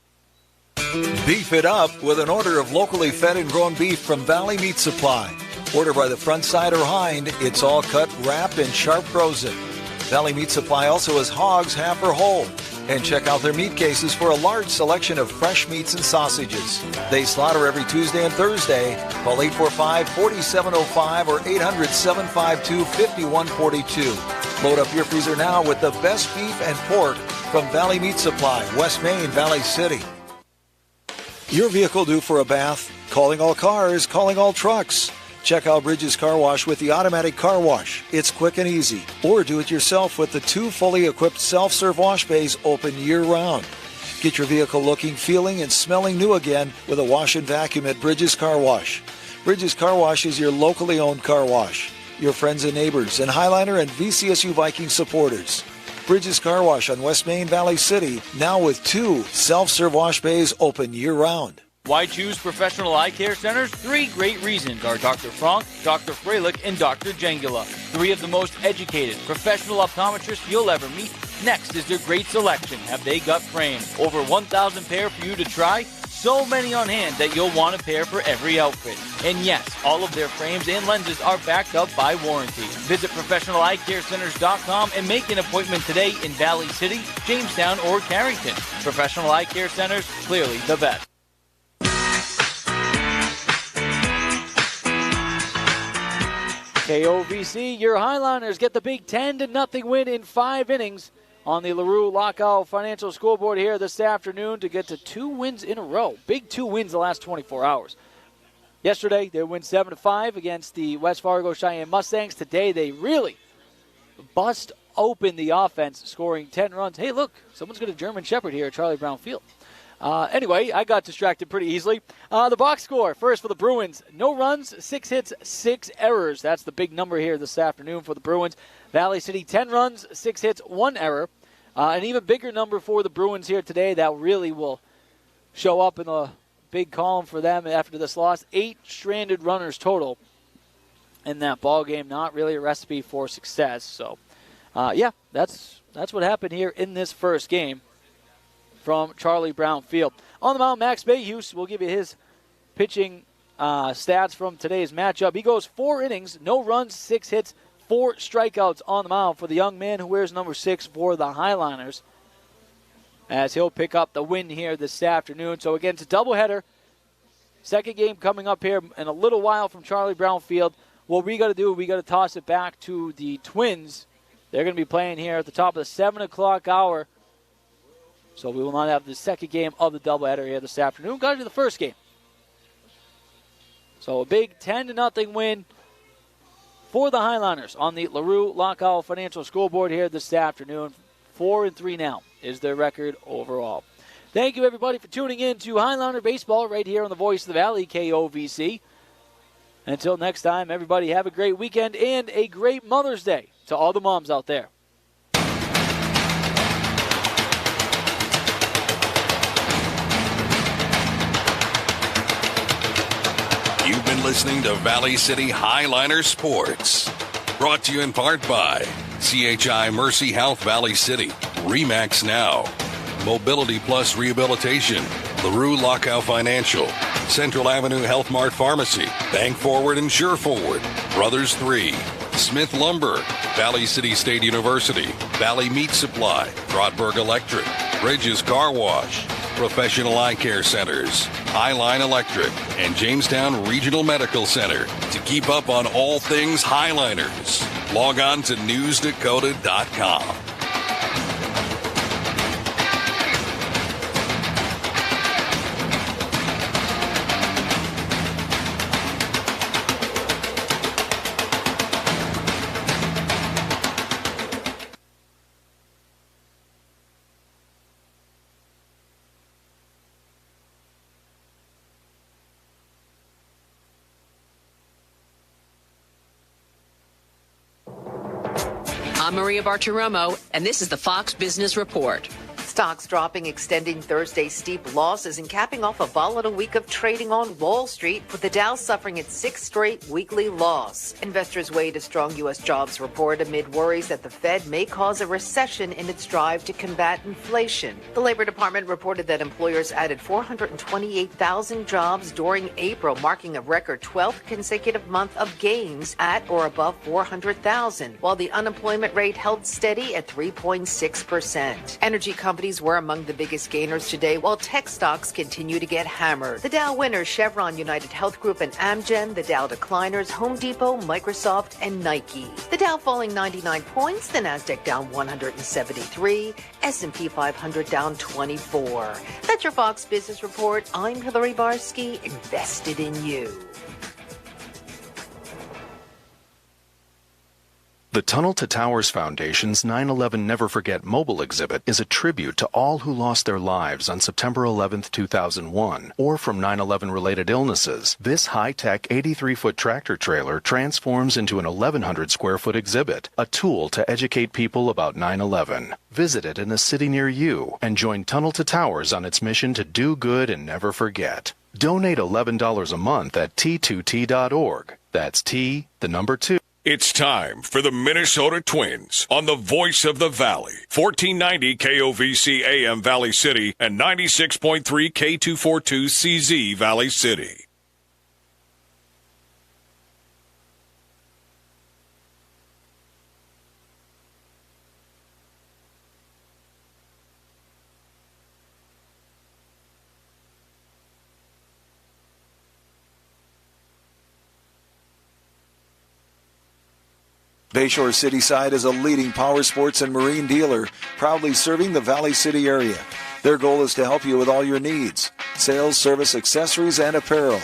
Beef it up with an order of locally fed and grown beef from Valley Meat Supply. Order by the front, side, or hind. It's all cut, wrapped, and sharp frozen. Valley Meat Supply also has hogs, half or whole. And check out their meat cases for a large selection of fresh meats and sausages. They slaughter every Tuesday and Thursday. Call 845-4705 or 800-752-5142. Load up your freezer now with the best beef and pork from Valley Meat Supply, West Main, Valley City. Your vehicle due for a bath? Calling all cars, calling all trucks. Check out Bridges Car Wash with the automatic car wash. It's quick and easy. Or do it yourself with the 2 fully equipped self-serve wash bays open year-round. Get your vehicle looking, feeling, and smelling new again with a wash and vacuum at Bridges Car Wash. Bridges Car Wash is your locally owned car wash. Your friends and neighbors and Highliner and VCSU Viking supporters. Bridges Car Wash on West Main, Valley City, now with 2 self-serve wash bays open year-round. Why choose professional eye care centers? 3 great reasons are Dr. Frank, Dr. Freilich, and Dr. Jengula. 3 of the most educated professional optometrists you'll ever meet. Next is their great selection. Have they got frames? Over 1,000 pair for you to try? So many on hand that you'll want a pair for every outfit. And yes, all of their frames and lenses are backed up by warranty. Visit ProfessionalEyeCareCenters.com and make an appointment today in Valley City, Jamestown, or Carrington. Professional Eye Care Centers, clearly the best. KOVC, your Highliners get the big 10-0 win in 5 innings on the LaRue Lockout Financial Scoreboard here this afternoon to get to 2 wins in a row. Big 2 wins the last 24 hours. Yesterday, they win 7-5 against the West Fargo Cheyenne Mustangs. Today, they really bust open the offense, scoring 10 runs. Hey, look, someone's got a German Shepherd here at Charlie Brown Field. Anyway, I got distracted pretty easily. The box score, first for the Bruins, no runs, 6 hits, 6 errors. That's the big number here this afternoon for the Bruins. Valley City, 10 runs, 6 hits, 1 error. An even bigger number for the Bruins here today that really will show up in the big column for them after this loss. 8 stranded runners total in that ball game. Not really a recipe for success. So, yeah, that's what happened here in this first game from Charlie Brown Field. On the mound, Max Bayhus will give you his pitching stats from today's matchup. He goes 4 innings, no runs, 6 hits, 4 strikeouts on the mound for the young man who wears number 6 for the Highliners, as he'll pick up the win here this afternoon. So again, it's a doubleheader. Second game coming up here in a little while from Charlie Brown Field. What we got to do, we got to toss it back to the Twins. They're going to be playing here at the top of the 7 o'clock hour. So we will not have the second game of the doubleheader here this afternoon. Got to do the first game. So a big 10-0 win for the Highliners on the LaRue Lockout Financial Scoreboard here this afternoon. 4-3 now is their record overall. Thank you, everybody, for tuning in to Highliner Baseball right here on the Voice of the Valley, KOVC. Until next time, everybody have a great weekend and a great Mother's Day to all the moms out there. You've been listening to Valley City Highliner Sports. Brought to you in part by CHI Mercy Health Valley City, RE/MAX Now, Mobility Plus Rehabilitation, LaRue Lockout Financial, Central Avenue Health Mart Pharmacy, Bank Forward and Sure Forward, Brothers 3, Smith Lumber, Valley City State University, Valley Meat Supply, Trotberg Electric, Bridges Car Wash, Professional Eye Care Centers, Highline Electric, and Jamestown Regional Medical Center. To keep up on all things Highliners, log on to newsdakota.com. I'm Maria Bartiromo, and this is the Fox Business Report. Stocks dropping, extending Thursday's steep losses and capping off a volatile week of trading on Wall Street, with the Dow suffering its sixth straight weekly loss. Investors weighed a strong U.S. jobs report amid worries that the Fed may cause a recession in its drive to combat inflation. The Labor Department reported that employers added 428,000 jobs during April, marking a record 12th consecutive month of gains at or above 400,000, while the unemployment rate held steady at 3.6%. Energy companies were among the biggest gainers today, while tech stocks continue to get hammered. The Dow winners, Chevron, United Health Group, and Amgen. The Dow decliners, Home Depot, Microsoft, and Nike. The Dow falling 99 points, the Nasdaq down 173, S&P 500 down 24. That's your Fox Business Report. I'm Hillary Barsky, invested in you. The Tunnel to Towers Foundation's 9/11 Never Forget mobile exhibit is a tribute to all who lost their lives on September 11, 2001, or from 9/11 related illnesses. This high-tech 83-foot tractor trailer transforms into an 1,100 square foot exhibit, a tool to educate people about 9/11. Visit it in a city near you and join Tunnel to Towers on its mission to do good and never forget. Donate $11 a month at T2T.org. That's T, the number 2. It's time for the Minnesota Twins on the Voice of the Valley. 1490 KOVC AM Valley City and 96.3 K242 CZ Valley City. Bayshore Cityside is a leading power sports and marine dealer, proudly serving the Valley City area. Their goal is to help you with all your needs: sales, service, accessories, and apparel.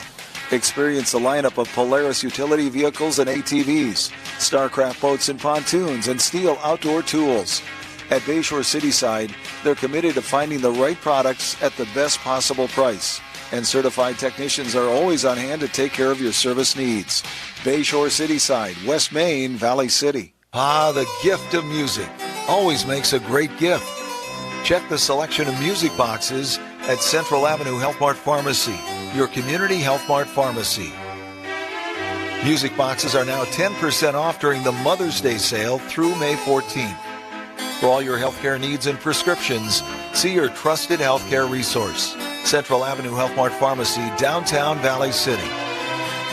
Experience the lineup of Polaris utility vehicles and ATVs, Starcraft boats and pontoons, and Steel outdoor tools. At Bayshore Cityside, they're committed to finding the right products at the best possible price. And certified technicians are always on hand to take care of your service needs. Bayshore Cityside, West Main, Valley City. Ah, the gift of music always makes a great gift. Check the selection of music boxes at Central Avenue Health Mart Pharmacy, your community Health Mart pharmacy. Music boxes are now 10% off during the Mother's Day sale through May 14th. For all your healthcare needs and prescriptions, see your trusted healthcare resource. Central Avenue Health Mart Pharmacy, downtown Valley City.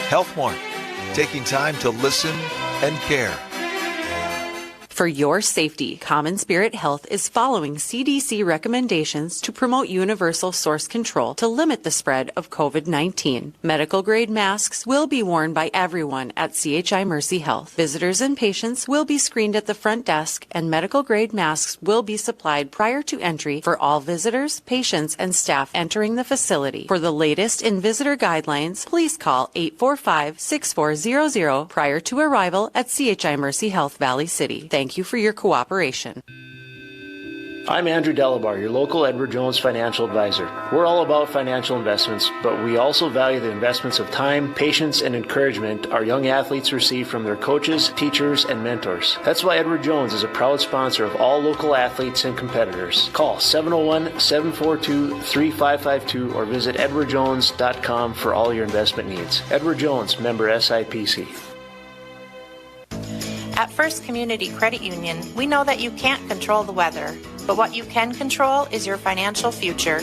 Health Mart, taking time to listen and care. For your safety, Common Spirit Health is following CDC recommendations to promote universal source control to limit the spread of COVID-19. Medical-grade masks will be worn by everyone at CHI Mercy Health. Visitors and patients will be screened at the front desk, and medical-grade masks will be supplied prior to entry for all visitors, patients, and staff entering the facility. For the latest in visitor guidelines, please call 845-6400 prior to arrival at CHI Mercy Health Valley City. Thank you for your cooperation. I'm Andrew Delabar, your local Edward Jones financial advisor. We're all about financial investments, but we also value the investments of time, patience, and encouragement our young athletes receive from their coaches, teachers, and mentors. That's why Edward Jones is a proud sponsor of all local athletes and competitors. Call 701-742-3552 or visit edwardjones.com for all your investment needs. Edward Jones, member SIPC. At First Community Credit Union, we know that you can't control the weather, but what you can control is your financial future.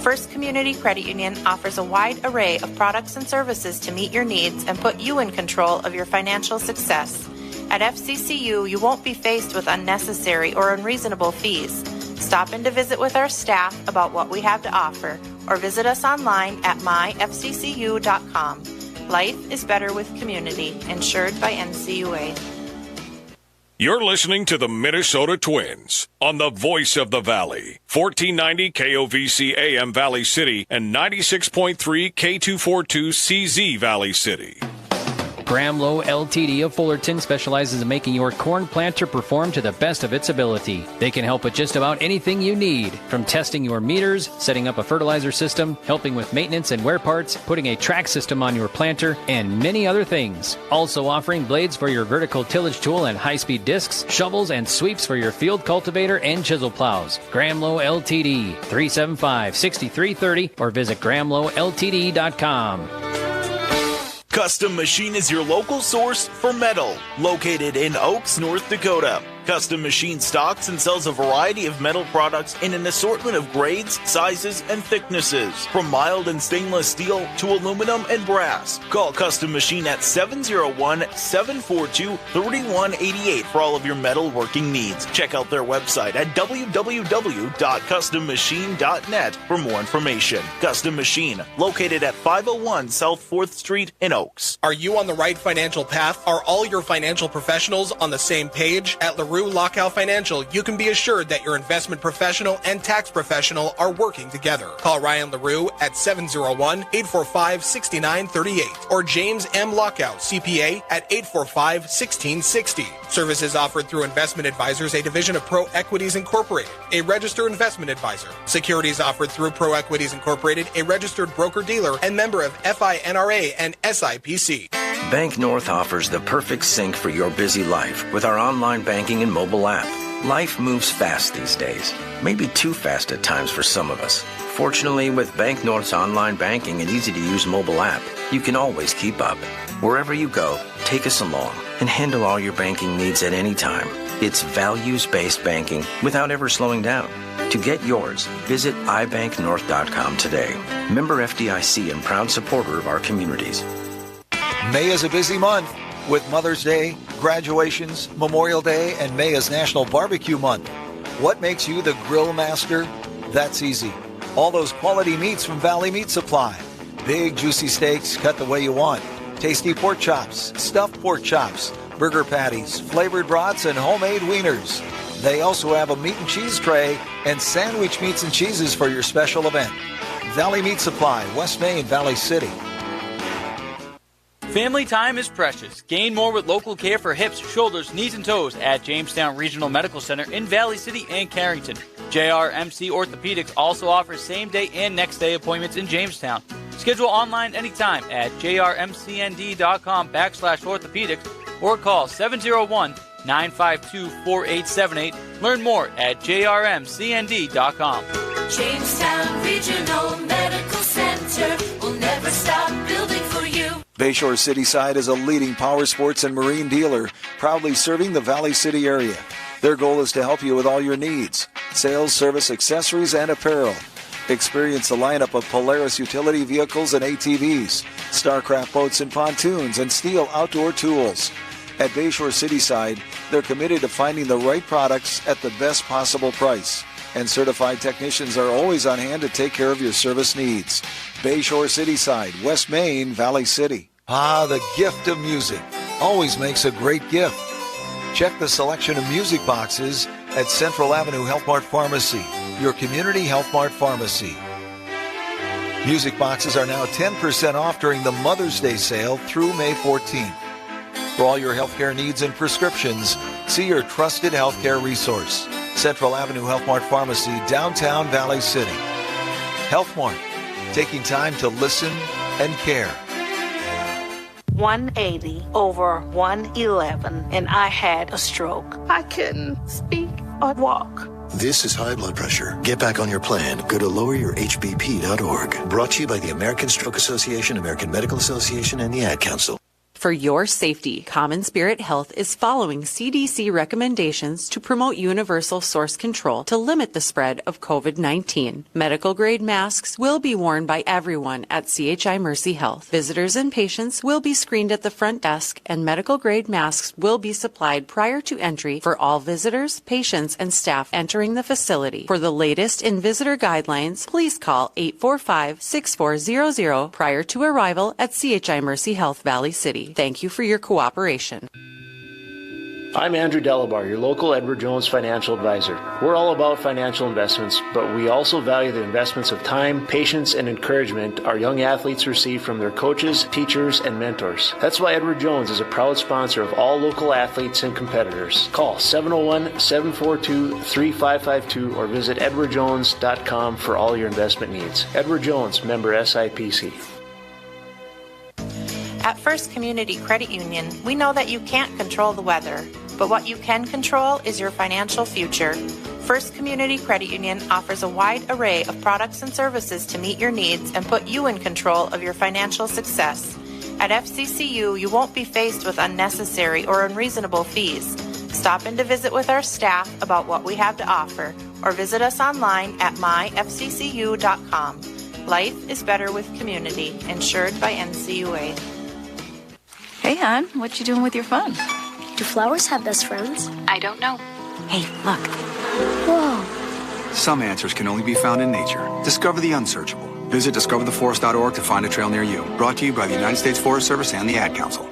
First Community Credit Union offers a wide array of products and services to meet your needs and put you in control of your financial success. At FCCU, you won't be faced with unnecessary or unreasonable fees. Stop in to visit with our staff about what we have to offer, or visit us online at myfccu.com. Life is better with community, insured by NCUA. You're listening to the Minnesota Twins on the Voice of the Valley, 1490 KOVC AM Valley City and 96.3 K242 CZ Valley City. Gramlow Ltd. of Fullerton specializes in making your corn planter perform to the best of its ability. They can help with just about anything you need, from testing your meters, setting up a fertilizer system, helping with maintenance and wear parts, putting a track system on your planter, and many other things. Also offering blades for your vertical tillage tool and high-speed discs, shovels and sweeps for your field cultivator and chisel plows. Gramlow Ltd. 375-6330 or visit gramlowltd.com. Custom Machine is your local source for metal, located in Oaks, North Dakota. Custom Machine stocks and sells a variety of metal products in an assortment of grades, sizes, and thicknesses, from mild and stainless steel to aluminum and brass. Call Custom Machine at 701-742-3188 for all of your metal working needs. Check out their website at www.custommachine.net for more information. Custom Machine, located at 501 South 4th Street in Oaks. Are you on the right financial path? Are all your financial professionals on the same page? At LaRue Lockout Financial, you can be assured that your investment professional and tax professional are working together. Call Ryan LaRue at 701-845-6938 or James M. Lockout, CPA, at 845-1660. Services offered through Investment Advisors, a division of Pro Equities Incorporated, a registered investment advisor. Securities offered through Pro Equities Incorporated, a registered broker-dealer and member of FINRA and SIPC. Bank North offers the perfect sync for your busy life with our online banking and mobile app. Life moves fast these days, maybe too fast at times for some of us. Fortunately, with Bank North's online banking and easy-to-use mobile app, you can always keep up. Wherever you go, take us along and handle all your banking needs at any time. It's values-based banking without ever slowing down. To get yours, visit ibanknorth.com today. Member FDIC and proud supporter of our communities. May is a busy month with Mother's Day, graduations, Memorial Day, and May is National Barbecue Month. What makes you the grill master? That's easy. All those quality meats from Valley Meat Supply. Big, juicy steaks cut the way you want. Tasty pork chops, stuffed pork chops, burger patties, flavored brats, and homemade wieners. They also have a meat and cheese tray and sandwich meats and cheeses for your special event. Valley Meat Supply, West Main, Valley City. Family time is precious. Gain more with local care for hips, shoulders, knees, and toes at Jamestown Regional Medical Center in Valley City and Carrington. JRMC Orthopedics also offers same-day and next-day appointments in Jamestown. Schedule online anytime at jrmcnd.com/orthopedics or call 701-952-4878. Learn more at jrmcnd.com. Jamestown Regional Medical Center will never stop building for you. Bayshore Cityside is a leading power sports and marine dealer, proudly serving the Valley City area. Their goal is to help you with all your needs: sales, service, accessories, and apparel. Experience a lineup of Polaris utility vehicles and ATVs, Starcraft boats and pontoons, and Steel outdoor tools. At Bayshore Cityside, they're committed to finding the right products at the best possible price. And certified technicians are always on hand to take care of your service needs. Bayshore Cityside, West Main, Valley City. Ah, the gift of music always makes a great gift. Check the selection of music boxes at Central Avenue Health Mart Pharmacy, your community Health Mart pharmacy. Music boxes are now 10% off during the Mother's Day sale through May 14th. For all your healthcare needs and prescriptions, see your trusted healthcare resource. Central Avenue Health Mart Pharmacy, downtown Valley City. Health Mart, taking time to listen and care. 180 over 111, and I had a stroke. I couldn't speak or walk. This is high blood pressure. Get back on your plan. Go to loweryourhbp.org. Brought to you by the American Stroke Association, American Medical Association, and the Ad Council. For your safety, Common Spirit Health is following CDC recommendations to promote universal source control to limit the spread of COVID-19. Medical-grade masks will be worn by everyone at CHI Mercy Health. Visitors and patients will be screened at the front desk, and medical-grade masks will be supplied prior to entry for all visitors, patients, and staff entering the facility. For the latest in visitor guidelines, please call 845-6400 prior to arrival at CHI Mercy Health Valley City. Thank you for your cooperation. I'm Andrew Delabar, your local Edward Jones financial advisor. We're all about financial investments, but we also value the investments of time, patience, and encouragement our young athletes receive from their coaches, teachers, and mentors. That's why Edward Jones is a proud sponsor of all local athletes and competitors. Call 701-742-3552 or visit edwardjones.com for all your investment needs. Edward Jones, member SIPC. At First Community Credit Union, we know that you can't control the weather, but what you can control is your financial future. First Community Credit Union offers a wide array of products and services to meet your needs and put you in control of your financial success. At FCCU, you won't be faced with unnecessary or unreasonable fees. Stop in to visit with our staff about what we have to offer, or visit us online at myfccu.com. Life is better with community, insured by NCUA. Hey, hon, what you doing with your phone? Do flowers have best friends? I don't know. Hey, look. Whoa. Some answers can only be found in nature. Discover the unsearchable. Visit discovertheforest.org to find a trail near you. Brought to you by the United States Forest Service and the Ad Council.